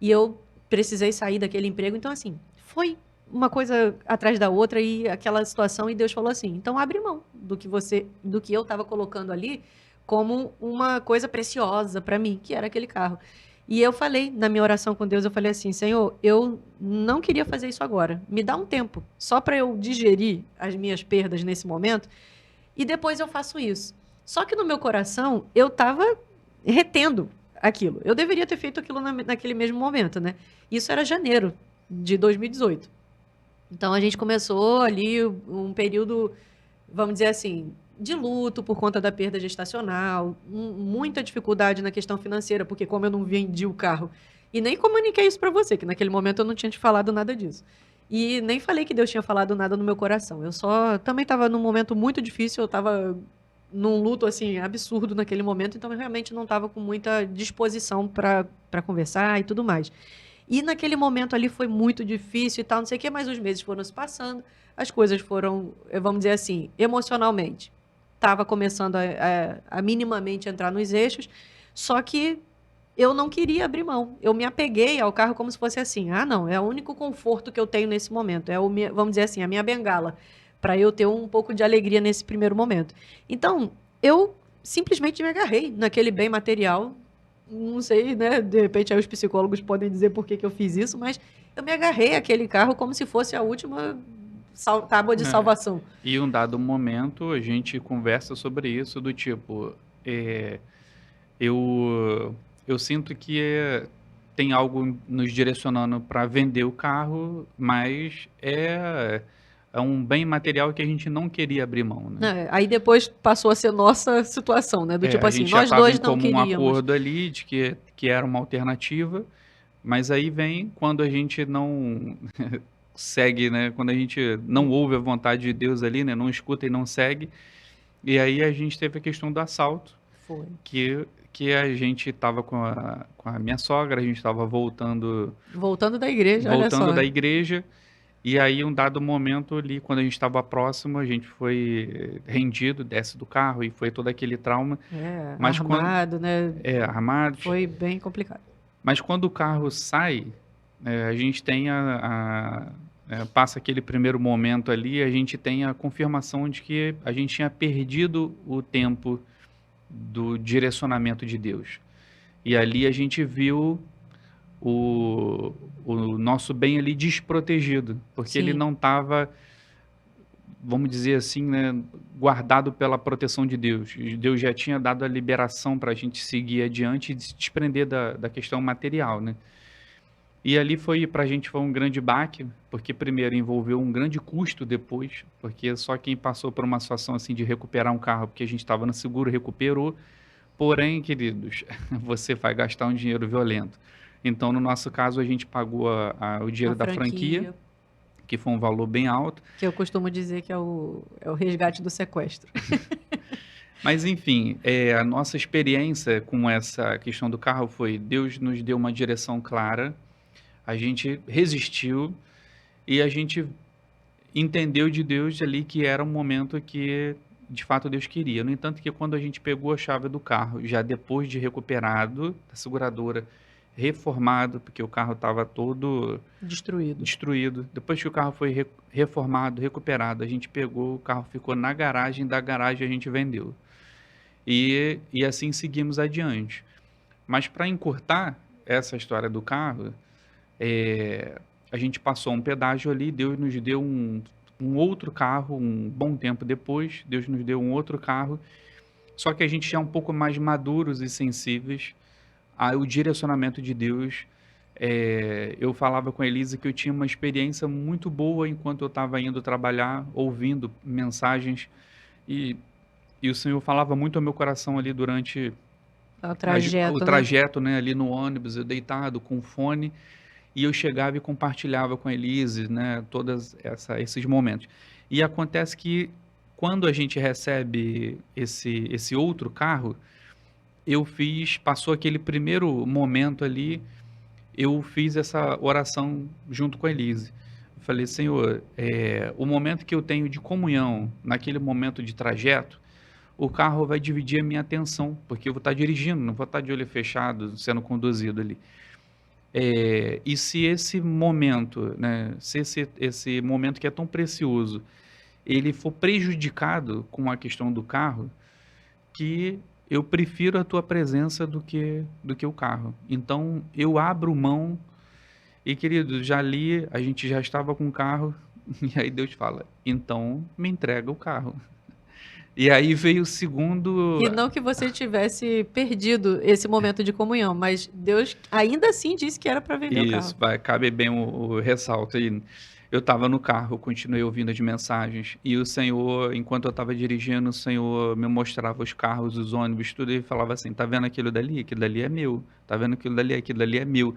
E eu precisei sair daquele emprego. Então, assim, foi uma coisa atrás da outra e aquela situação, e Deus falou assim: então abre mão do que eu estava colocando ali como uma coisa preciosa para mim, que era aquele carro. E eu falei, na minha oração com Deus, eu falei assim: Senhor, eu não queria fazer isso agora. Me dá um tempo, só para eu digerir as minhas perdas nesse momento, e depois eu faço isso. Só que no meu coração, eu estava retendo aquilo. Eu deveria ter feito aquilo naquele mesmo momento, né? Isso era janeiro de 2018. Então a gente começou ali um período, vamos dizer assim, de luto por conta da perda gestacional, muita dificuldade na questão financeira, porque como eu não vendi o carro e nem comuniquei isso para você, que naquele momento eu não tinha te falado nada disso. E nem falei que Deus tinha falado nada no meu coração. Eu só também estava num momento muito difícil, eu estava num luto assim absurdo naquele momento, então eu realmente não estava com muita disposição para conversar e tudo mais. E naquele momento ali foi muito difícil e tal, não sei o quê, mas os meses foram se passando, as coisas foram, vamos dizer assim, emocionalmente. Estava começando a minimamente entrar nos eixos, só que eu não queria abrir mão. Eu me apeguei ao carro como se fosse assim: ah, não, é o único conforto que eu tenho nesse momento, vamos dizer assim, a minha bengala para eu ter um pouco de alegria nesse primeiro momento. Então, eu simplesmente me agarrei naquele bem material. Não sei, né? De repente aí os psicólogos podem dizer por que que eu fiz isso, mas eu me agarrei àquele carro como se fosse a última tábua de É. salvação. E um dado momento a gente conversa sobre isso do tipo, é, eu eu sinto que tem algo nos direcionando para vender o carro, mas é um bem material que a gente não queria abrir mão, né. Né, aí depois passou a ser nossa situação, né? Do tipo A assim, gente já nós estava em dois não comum queríamos. acordo ali de que era uma alternativa, mas aí vem quando a gente não segue, né, quando a gente não ouve a vontade de Deus ali, né, não escuta e não segue, e aí a gente teve a questão do assalto, Foi. que a gente estava com a minha sogra, a gente estava Voltando da igreja, olha voltando só. da igreja, e aí um dado momento ali, quando a gente estava próximo, a gente foi rendido, desce do carro e foi todo aquele trauma, É, mas quando armado, né? armados, Foi bem complicado. mas quando o carro sai, a gente tem passa aquele primeiro momento ali, a gente tem a confirmação de que a gente tinha perdido o tempo do direcionamento de Deus. E ali a gente viu o o nosso bem ali desprotegido, porque ele Sim. não estava, vamos dizer assim, né, guardado pela proteção de Deus. E Deus já tinha dado a liberação para a gente seguir adiante e se desprender da questão material, né. E ali foi para a gente foi um grande baque, porque primeiro envolveu um grande custo depois, porque só quem passou por uma situação assim de recuperar um carro, porque a gente estava no seguro, recuperou. Porém, queridos, você vai gastar um dinheiro violento. Então, no nosso caso, a gente pagou o A dinheiro da franquia, franquia, que foi um valor bem alto. que eu costumo dizer que é o resgate do sequestro. Mas, enfim, a nossa experiência com essa questão do carro foi: Deus nos deu uma direção clara, a gente resistiu e a gente entendeu de Deus ali que era um momento que, de fato, Deus queria. No entanto, que quando a gente pegou a chave do carro, já depois de recuperado da seguradora, reformado, porque o carro estava todo Destruído. destruído. Depois que o carro foi reformado, recuperado, a gente pegou, o carro ficou na garagem, da garagem a gente vendeu. E assim seguimos adiante. Mas para encurtar essa história do carro, eh, a gente passou um pedágio ali, Deus nos deu um outro carro, um bom tempo depois, Deus nos deu um outro carro, só que a gente já é um pouco mais maduros e sensíveis ao direcionamento de Deus. Eu falava com a Elisa que eu tinha uma experiência muito boa enquanto eu estava indo trabalhar, ouvindo mensagens, e e o Senhor falava muito ao meu coração ali durante O o trajeto, né? trajeto, né, ali no ônibus, eu deitado com fone, e eu chegava e compartilhava com a Elise, né, todas esses momentos. E acontece que quando a gente recebe esse outro carro, passou aquele primeiro momento ali, eu fiz essa oração junto com a Elise. Eu falei: "Senhor, o momento que eu tenho de comunhão, naquele momento de trajeto, o carro vai dividir a minha atenção, porque eu vou estar dirigindo, não vou estar de olho fechado, sendo conduzido ali. E se esse momento, né, se esse momento que é tão precioso, ele for prejudicado com a questão do carro, que eu prefiro a tua presença do que o carro. Então eu abro mão", e querido, já ali a gente já estava com o carro, e aí Deus fala: "Então me entrega o carro". E aí veio o segundo. E não que você tivesse perdido esse momento de comunhão, mas Deus ainda assim disse que era para vender o Isso, carro. vai, cabe bem o ressalto aí. Eu estava no carro, continuei ouvindo as mensagens, e o Senhor, enquanto eu estava dirigindo, o Senhor me mostrava os carros, os ônibus, tudo, e falava assim: "Tá vendo aquilo dali? Aquilo dali é meu. Tá vendo aquilo dali? Aquilo dali é meu".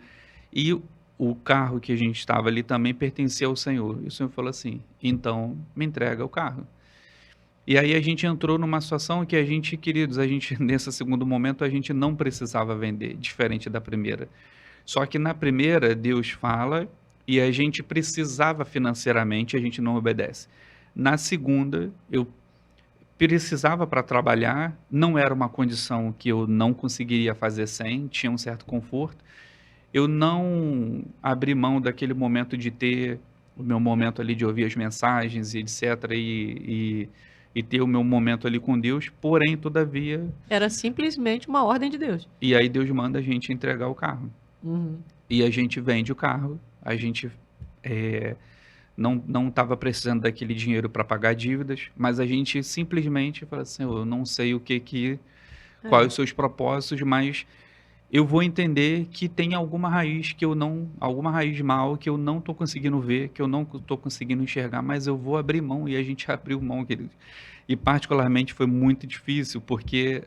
E o carro que a gente estava ali também pertencia ao Senhor. E o Senhor falou assim: "Então me entrega o carro". E aí a gente entrou numa situação que a gente, queridos, a gente nesse segundo momento, a gente não precisava vender, diferente da primeira. Só que na primeira, Deus fala e a gente precisava financeiramente, a gente não obedece. Na segunda, eu precisava para trabalhar, não era uma condição que eu não conseguiria fazer sem, tinha um certo conforto. Eu não abri mão daquele momento de ter o meu momento ali de ouvir as mensagens e etc, e ter o meu momento ali com Deus, porém, todavia, Era simplesmente uma ordem de Deus. e aí Deus manda a gente entregar o carro. Uhum. E a gente vende o carro, a gente não estava precisando daquele dinheiro para pagar dívidas, mas a gente simplesmente fala assim, eu não sei quais É. os seus propósitos, mas eu vou entender que tem alguma raiz mal que eu não estou conseguindo ver, que eu não estou conseguindo enxergar, mas eu vou abrir mão, e a gente abriu mão, querido. E particularmente foi muito difícil, porque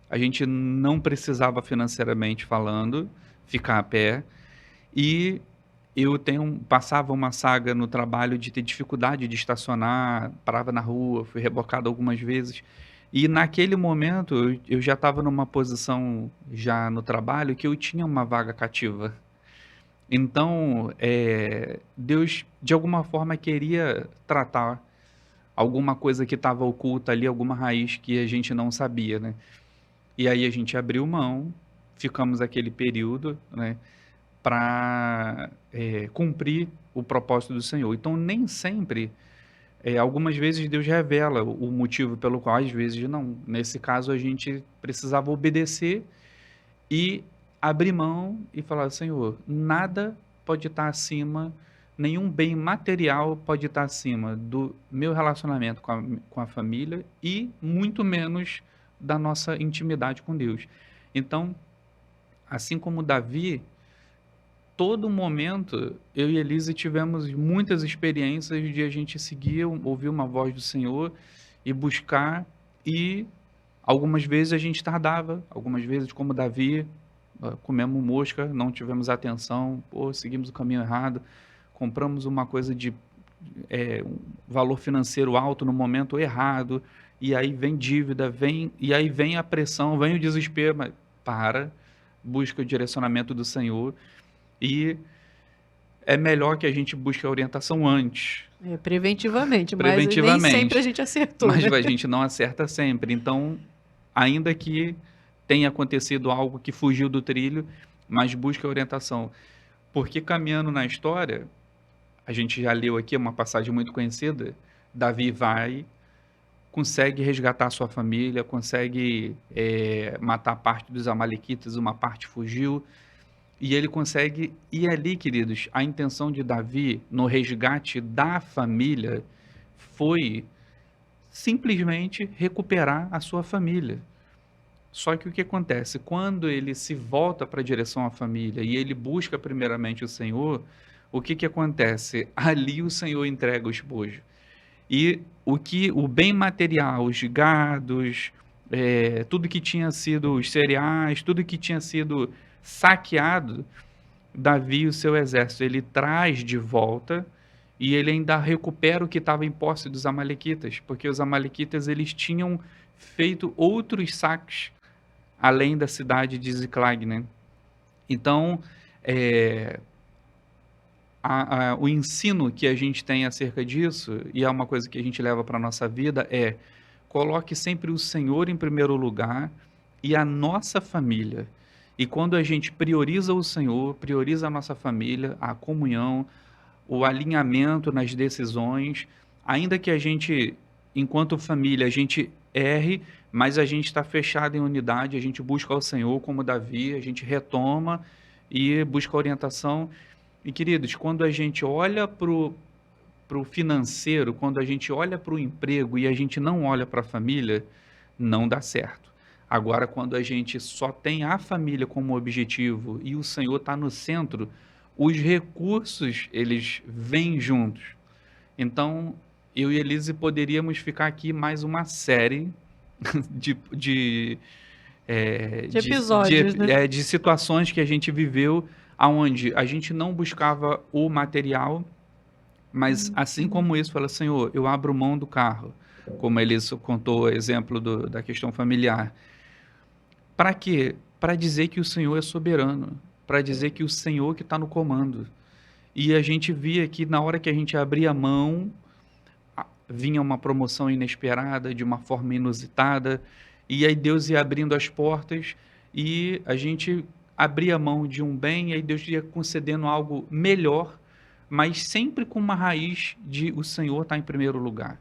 a gente não precisava financeiramente falando, ficar a pé, e passava uma saga no trabalho de ter dificuldade de estacionar, parava na rua, fui rebocado algumas vezes. E naquele momento eu já estava numa posição já no trabalho que eu tinha uma vaga cativa. Então, Deus de alguma forma queria tratar alguma coisa que estava oculta ali, alguma raiz que a gente não sabia, né. E aí a gente abriu mão, ficamos aquele período, né, para cumprir o propósito do Senhor. Então, nem sempre, algumas vezes Deus revela o motivo pelo qual, às vezes não. Nesse caso, a gente precisava obedecer e abrir mão e falar: Senhor, nada pode estar acima, nenhum bem material pode estar acima do meu relacionamento com a família e muito menos da nossa intimidade com Deus. Então, assim como Davi, todo momento, eu e Elise tivemos muitas experiências de a gente seguir, ouvir uma voz do Senhor e buscar, e algumas vezes a gente tardava, algumas vezes, como Davi, comemos mosca, não tivemos atenção, pô, seguimos o caminho errado, compramos uma coisa de um valor financeiro alto no momento errado, e aí vem dívida, e aí vem a pressão, vem o desespero, mas busca o direcionamento do Senhor, e é melhor que a gente busque a orientação antes, Preventivamente, mas nem sempre a preventivamente, gente acertou, mas né? a gente não acerta sempre. Então, ainda que tenha acontecido algo que fugiu do trilho, mas busque a orientação. Porque caminhando na história, a gente já leu aqui uma passagem muito conhecida, Davi vai, consegue resgatar sua família, consegue matar parte dos amalequitas, uma parte fugiu, e ele consegue, e ali, queridos, a intenção de Davi no resgate da família foi simplesmente recuperar a sua família. Só que o que acontece? Quando ele se volta para a direção à família e ele busca primeiramente o Senhor, o que acontece? Ali o Senhor entrega o esposo. E o bem material, os gados, tudo que tinha sido, os cereais, tudo que tinha sido saqueado, Davi e o seu exército, ele traz de volta, e ele ainda recupera o que estava em posse dos amalequitas, porque os amalequitas eles tinham feito outros saques além da cidade de Ziclag, né? Então, o ensino que a gente tem acerca disso, e é uma coisa que a gente leva para a nossa vida, coloque sempre o Senhor em primeiro lugar e a nossa família. E quando a gente prioriza o Senhor, prioriza a nossa família, a comunhão, o alinhamento nas decisões, ainda que a gente, enquanto família, a gente erre, mas a gente está fechado em unidade, a gente busca o Senhor como Davi, a gente retoma e busca orientação. E, queridos, quando a gente olha para o financeiro, quando a gente olha para o emprego e a gente não olha para a família, não dá certo. Agora, quando a gente só tem a família como objetivo e o Senhor está no centro, os recursos, eles vêm juntos. Então, eu e Elise poderíamos ficar aqui mais uma série de, De episódios, né? de situações que a gente viveu, aonde a gente não buscava o material, mas assim como isso, fala, Senhor, eu abro mão do carro, como a Elise contou o exemplo da questão familiar. Para quê? Para dizer que o Senhor é soberano, para dizer que o Senhor que está no comando. E a gente via que na hora que a gente abria a mão, vinha uma promoção inesperada, de uma forma inusitada, e aí Deus ia abrindo as portas, e a gente abria a mão de um bem, e aí Deus ia concedendo algo melhor, mas sempre com uma raiz de o Senhor estar em primeiro lugar.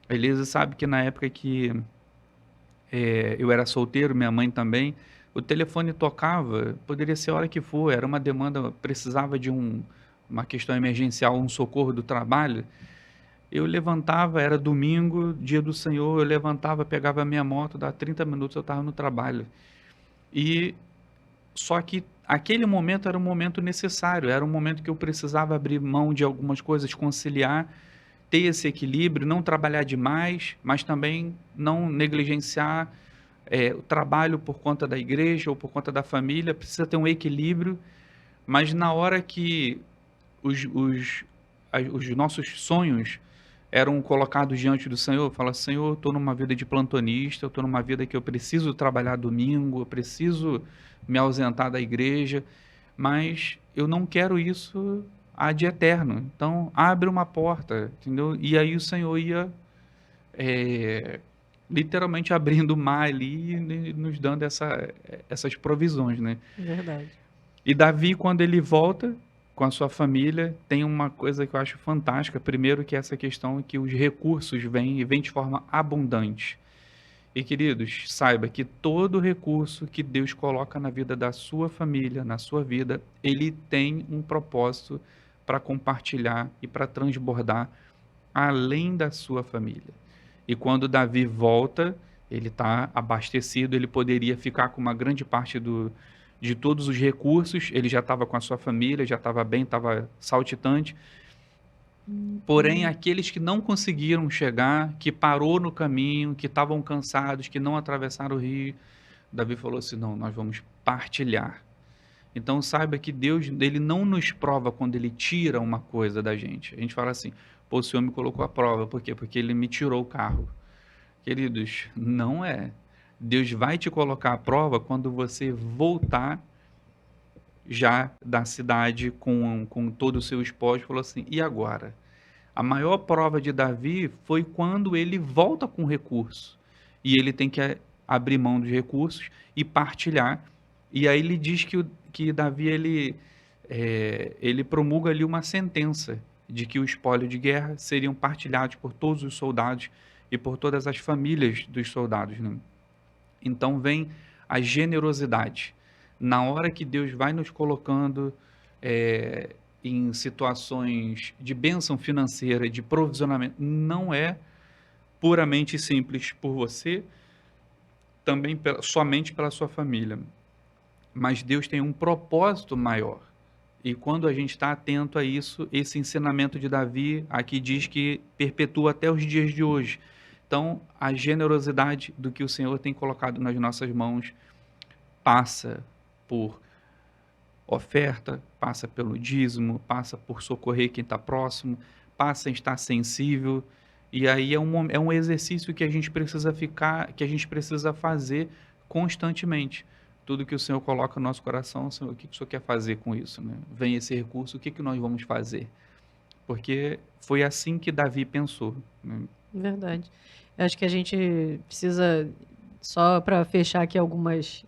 A Elisa sabe que na época que eu era solteiro, minha mãe também, o telefone tocava, poderia ser a hora que for, era uma demanda, precisava de uma questão emergencial, um socorro do trabalho. Eu levantava, era domingo, dia do Senhor, eu levantava, pegava a minha moto, dá 30 minutos eu estava no trabalho. E só que aquele momento era um momento necessário, era um momento que eu precisava abrir mão de algumas coisas, conciliar, ter esse equilíbrio, não trabalhar demais, mas também não negligenciar o trabalho por conta da igreja ou por conta da família, precisa ter um equilíbrio, mas na hora que os nossos sonhos eram colocados diante do Senhor, fala: Senhor, eu estou numa vida de plantonista, eu estou numa vida que eu preciso trabalhar domingo, eu preciso me ausentar da igreja, mas eu não quero isso ad eterno. Então, abre uma porta, entendeu? E aí o Senhor ia literalmente abrindo o mar ali e nos dando essas provisões, né? Verdade. E Davi, quando ele volta com a sua família, tem uma coisa que eu acho fantástica. Primeiro, que é essa questão que os recursos vêm e vêm de forma abundante. E, queridos, saiba que todo recurso que Deus coloca na vida da sua família, na sua vida, ele tem um propósito para compartilhar e para transbordar além da sua família. E quando Davi volta, ele está abastecido, ele poderia ficar com uma grande parte de todos os recursos, ele já estava com a sua família, já estava bem, estava saltitante. Porém, aqueles que não conseguiram chegar, que parou no caminho, que estavam cansados, que não atravessaram o rio, Davi falou assim: não, nós vamos partilhar. Então saiba que Deus, ele não nos prova quando ele tira uma coisa da gente. A gente fala assim: pô, o Senhor me colocou à prova. Por quê? Porque ele me tirou o carro. Queridos, não é. Deus vai te colocar à prova quando você voltar já da cidade com todo o seu espólio. Falou assim: e agora? A maior prova de Davi foi quando ele volta com recurso. E ele tem que abrir mão dos recursos e partilhar. E aí ele diz que Davi ele promulga ali uma sentença de que o espólio de guerra seriam partilhados por todos os soldados e por todas as famílias dos soldados, né? Então vem a generosidade. Na hora que Deus vai nos colocando em situações de bênção financeira, de provisionamento, não é puramente simples por você, também somente pela sua família. Mas Deus tem um propósito maior. E quando a gente está atento a isso, esse ensinamento de Davi aqui diz que perpetua até os dias de hoje. Então, a generosidade do que o Senhor tem colocado nas nossas mãos passa por oferta, passa pelo dízimo, passa por socorrer quem está próximo, passa em estar sensível. E aí é um exercício que a gente precisa que a gente precisa fazer constantemente. Tudo que o Senhor coloca no nosso coração, Senhor, o que o Senhor quer fazer com isso, né? Vem esse recurso, o que nós vamos fazer? Porque foi assim que Davi pensou, né? Verdade. Eu acho que a gente precisa, só para fechar aqui algumas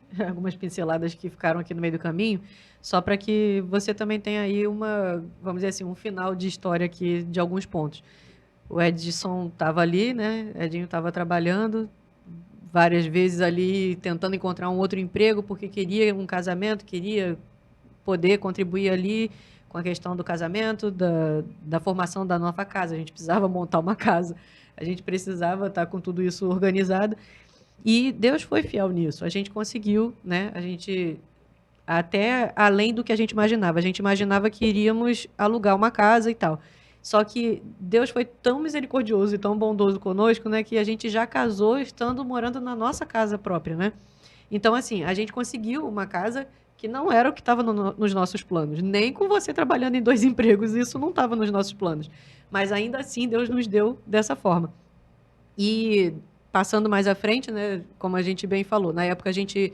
pinceladas que ficaram aqui no meio do caminho, só para que você também tenha aí vamos dizer assim, um final de história aqui de alguns pontos. O Edson estava ali, né? Edinho estava trabalhando várias vezes ali, tentando encontrar um outro emprego, porque queria um casamento, queria poder contribuir ali com a questão do casamento, da formação da nova casa. A gente precisava montar uma casa, a gente precisava estar com tudo isso organizado. E Deus foi fiel nisso. A gente conseguiu, né? A gente, até além do que a gente imaginava. A gente imaginava que iríamos alugar uma casa e tal. Só que Deus foi tão misericordioso e tão bondoso conosco, né? Que a gente já casou morando na nossa casa própria, né? Então, assim, a gente conseguiu uma casa que não era o que estava nos nossos planos. Nem com você trabalhando em 2 empregos, isso não estava nos nossos planos. Mas ainda assim, Deus nos deu dessa forma. E passando mais à frente, né, como a gente bem falou, na época a gente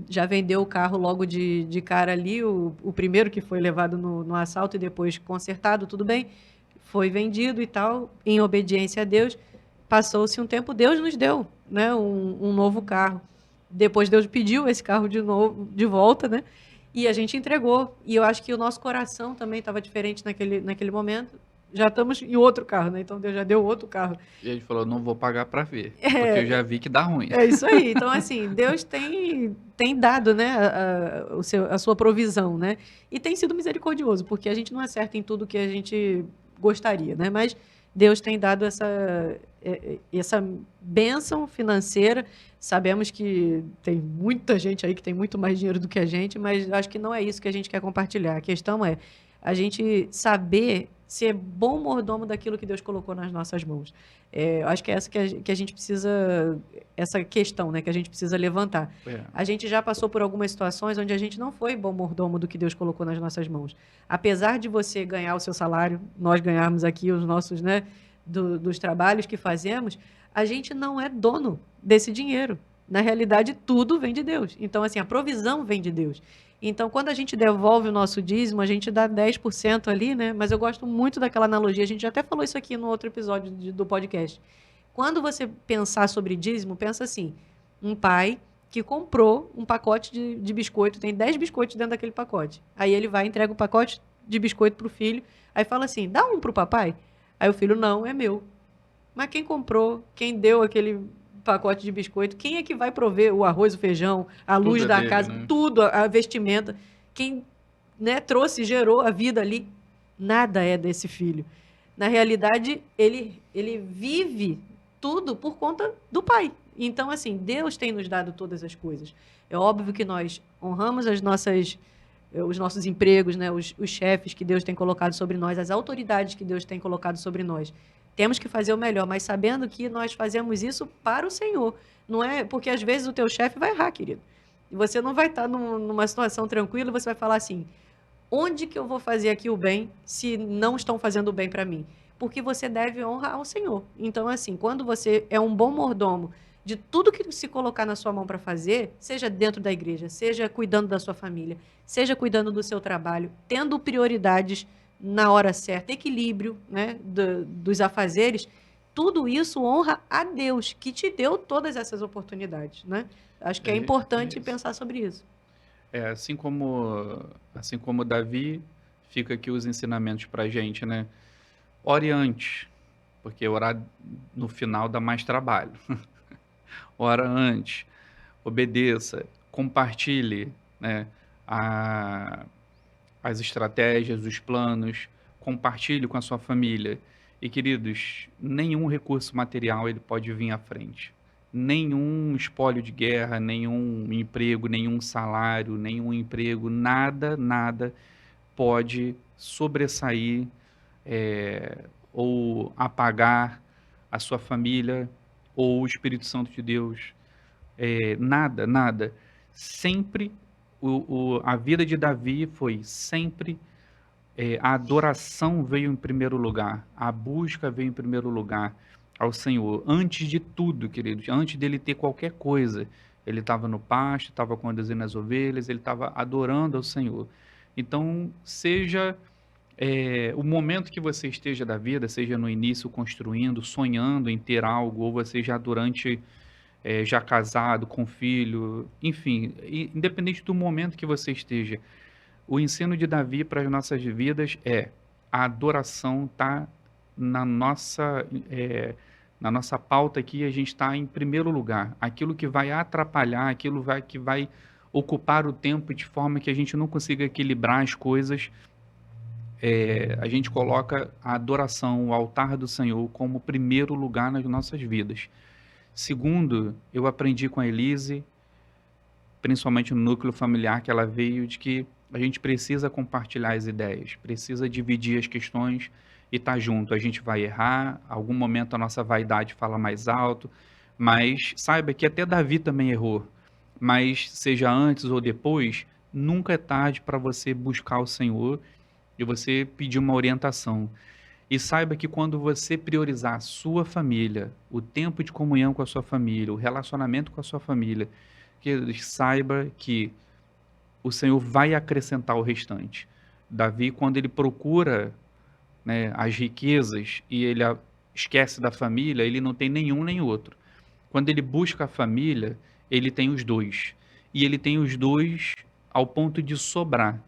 já vendeu o carro logo de cara ali, o primeiro que foi levado no assalto e depois consertado, tudo bem, foi vendido e tal, em obediência a Deus. Passou-se um tempo, Deus nos deu, né, um novo carro. Depois Deus pediu esse carro de novo, de volta, né? E a gente entregou. E eu acho que o nosso coração também estava diferente naquele momento. Já estamos em outro carro, né? Então Deus já deu outro carro. E a gente falou, não vou pagar para ver, porque eu já vi que dá ruim. É isso aí. Então, assim, Deus tem dado, né, a sua provisão, né? E tem sido misericordioso, porque a gente não acerta em tudo que a gente gostaria, né? Mas Deus tem dado essa bênção financeira. Sabemos que tem muita gente aí que tem muito mais dinheiro do que a gente, mas acho que não é isso que a gente quer compartilhar. A questão é a gente saber ser bom mordomo daquilo que Deus colocou nas nossas mãos. Eu acho que é essa que a gente precisa, essa questão, né, que a gente precisa levantar. É. A gente já passou por algumas situações onde a gente não foi bom mordomo do que Deus colocou nas nossas mãos. Apesar de você ganhar o seu salário, nós ganharmos aqui os nossos, né, dos trabalhos que fazemos, a gente não é dono desse dinheiro. Na realidade, tudo vem de Deus. Então, assim, a provisão vem de Deus. Então, quando a gente devolve o nosso dízimo, a gente dá 10% ali, né? Mas eu gosto muito daquela analogia. A gente já até falou isso aqui no outro episódio do podcast. Quando você pensar sobre dízimo, pensa assim: um pai que comprou um pacote de biscoito, tem 10 biscoitos dentro daquele pacote. Aí ele vai e entrega o pacote de biscoito pro filho, aí fala assim: dá um pro papai? Aí o filho: não, é meu. Mas quem comprou, quem deu aquele pacote de biscoito, quem é que vai prover o arroz, o feijão, a luz Tudo é da dele, casa, né? tudo, a vestimenta, quem, né, trouxe, gerou a vida ali, nada é desse filho. Na realidade, ele vive tudo por conta do pai. Então, assim, Deus tem nos dado todas as coisas. É óbvio que nós honramos os nossos empregos, né, os chefes que Deus tem colocado sobre nós, as autoridades que Deus tem colocado sobre nós. Temos que fazer o melhor, mas sabendo que nós fazemos isso para o Senhor. Não é porque às vezes o teu chefe vai errar, querido. E você não vai estar numa situação tranquila e você vai falar assim: onde que eu vou fazer aqui o bem se não estão fazendo o bem para mim? Porque você deve honrar ao Senhor. Então, assim, quando você é um bom mordomo de tudo que se colocar na sua mão para fazer, seja dentro da igreja, seja cuidando da sua família, seja cuidando do seu trabalho, tendo prioridades na hora certa, equilíbrio, né, dos afazeres, tudo isso honra a Deus, que te deu todas essas oportunidades, né? Acho que é É importante isso. pensar sobre isso. Assim como Davi, fica aqui os ensinamentos para a gente, né? Ore antes, porque orar no final dá mais trabalho. Ora antes, obedeça, compartilhe, né, a- as estratégias, os planos, compartilhe com a sua família. E, queridos, nenhum recurso material ele pode vir à frente. Nenhum espólio de guerra, nenhum emprego, nenhum salário, nenhum emprego, nada, nada pode sobressair ou apagar a sua família ou o Espírito Santo de Deus. Nada, nada. Sempre a vida de Davi foi sempre a adoração veio em primeiro lugar, a busca veio em primeiro lugar ao Senhor. Antes de tudo, queridos, antes dele ter qualquer coisa, ele estava no pasto, estava conduzindo as ovelhas, ele estava adorando ao Senhor. Então, seja o momento que você esteja da vida, seja no início construindo, sonhando em ter algo, ou você já durante já casado, com filho, enfim, independente do momento que você esteja, o ensino de Davi para as nossas vidas é a adoração está na nossa, na nossa pauta aqui, a gente está em primeiro lugar. Aquilo que vai atrapalhar, que vai ocupar o tempo de forma que a gente não consiga equilibrar as coisas, a gente coloca a adoração, o altar do Senhor como primeiro lugar nas nossas vidas. Segundo, eu aprendi com a Elise, principalmente no núcleo familiar que ela veio, de que a gente precisa compartilhar as ideias, precisa dividir as questões e estar junto. A gente vai errar, algum momento a nossa vaidade fala mais alto, mas saiba que até Davi também errou. Mas seja antes ou depois, nunca é tarde para você buscar o Senhor e você pedir uma orientação. E saiba que quando você priorizar a sua família, o tempo de comunhão com a sua família, o relacionamento com a sua família, que saiba que o Senhor vai acrescentar o restante. Davi, quando ele procura, né, as riquezas e ele esquece da família, ele não tem nenhum nem outro. Quando ele busca a família, ele tem os dois. E ele tem os dois ao ponto de sobrar.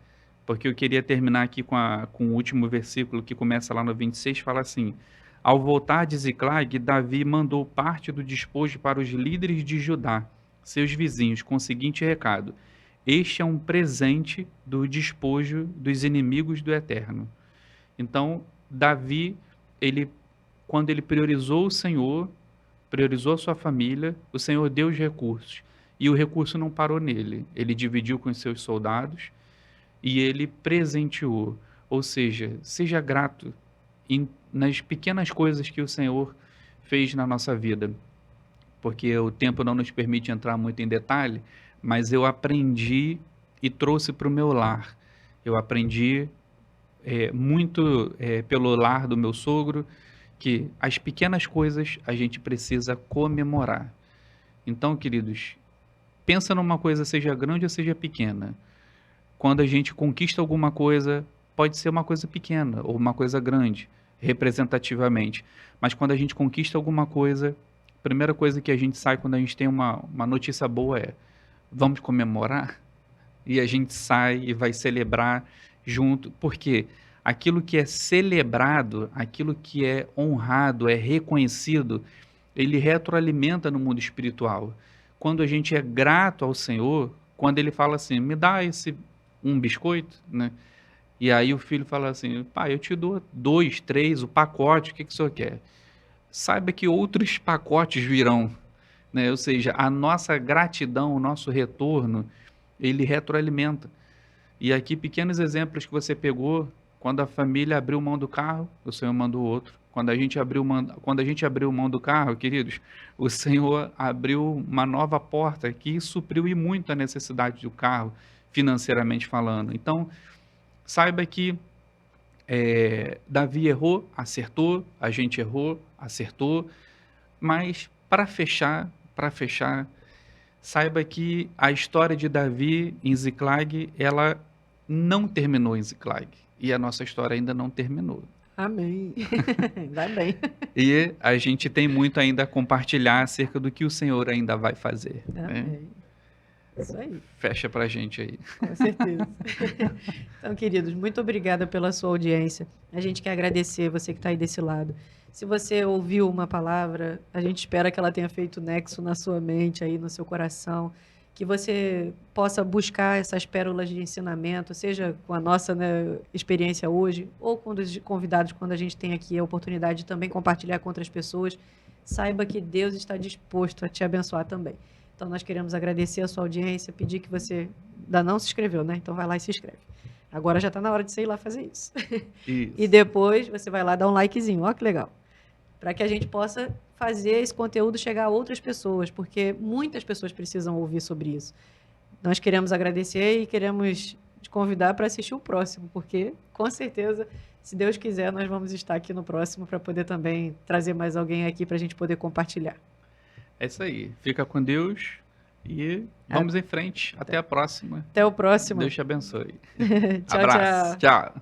Porque eu queria terminar aqui com o último versículo que começa lá no 26, fala assim: ao voltar de Ziclag, Davi mandou parte do despojo para os líderes de Judá, seus vizinhos, com o seguinte recado: este é um presente do despojo dos inimigos do Eterno. Então, Davi, quando ele priorizou o Senhor, priorizou a sua família, o Senhor deu os recursos. E o recurso não parou nele. Ele dividiu com os seus soldados e ele presenteou. Ou seja, seja grato nas pequenas coisas que o Senhor fez na nossa vida. Porque o tempo não nos permite entrar muito em detalhe, mas eu aprendi e trouxe para o meu lar. Eu aprendi muito pelo lar do meu sogro, que as pequenas coisas a gente precisa comemorar. Então, queridos, pensa numa coisa, seja grande ou seja pequena. Quando a gente conquista alguma coisa, pode ser uma coisa pequena ou uma coisa grande, representativamente. Mas quando a gente conquista alguma coisa, a primeira coisa que a gente sai quando a gente tem uma notícia boa é: vamos comemorar? E a gente sai e vai celebrar junto, porque aquilo que é celebrado, aquilo que é honrado, é reconhecido, ele retroalimenta no mundo espiritual. Quando a gente é grato ao Senhor, quando ele fala assim, me dá um biscoito, né? E aí o filho fala assim, pai, eu te dou 2, 3, o pacote, o que o senhor quer? Saiba que outros pacotes virão, né? Ou seja, a nossa gratidão, o nosso retorno, ele retroalimenta. E aqui pequenos exemplos que você pegou, quando a família abriu mão do carro, o Senhor mandou outro. Quando a gente abriu mão do carro, queridos, o Senhor abriu uma nova porta que supriu e muito a necessidade do carro, financeiramente falando. Então, saiba que Davi errou, acertou, a gente errou, acertou, mas para fechar, saiba que a história de Davi em Ziclag, ela não terminou em Ziclag. E a nossa história ainda não terminou. Amém. Ainda bem. E a gente tem muito ainda a compartilhar acerca do que o Senhor ainda vai fazer. Né? Amém. Isso aí. Fecha pra gente aí. Com certeza. Então, queridos, muito obrigada pela sua audiência. A gente quer agradecer você que está aí desse lado. Se você ouviu uma palavra, a gente espera que ela tenha feito nexo na sua mente, aí no seu coração, que você possa buscar essas pérolas de ensinamento, seja com a nossa, né, experiência hoje, ou com os convidados, quando a gente tem aqui a oportunidade de também compartilhar com outras pessoas. Saiba que Deus está disposto a te abençoar também. Então, nós queremos agradecer a sua audiência, pedir que você ainda não se inscreveu, né? Então, vai lá e se inscreve. Agora já está na hora de você ir lá fazer isso. Isso. E depois você vai lá dar um likezinho, ó que legal. Para que a gente possa fazer esse conteúdo chegar a outras pessoas, porque muitas pessoas precisam ouvir sobre isso. Nós queremos agradecer e queremos te convidar para assistir o próximo, porque, com certeza, se Deus quiser, nós vamos estar aqui no próximo para poder também trazer mais alguém aqui para a gente poder compartilhar. É isso aí. Fica com Deus e vamos em frente. Até a próxima. Até o próximo. Deus te abençoe. Tchau, Abraço. tchau. Tchau.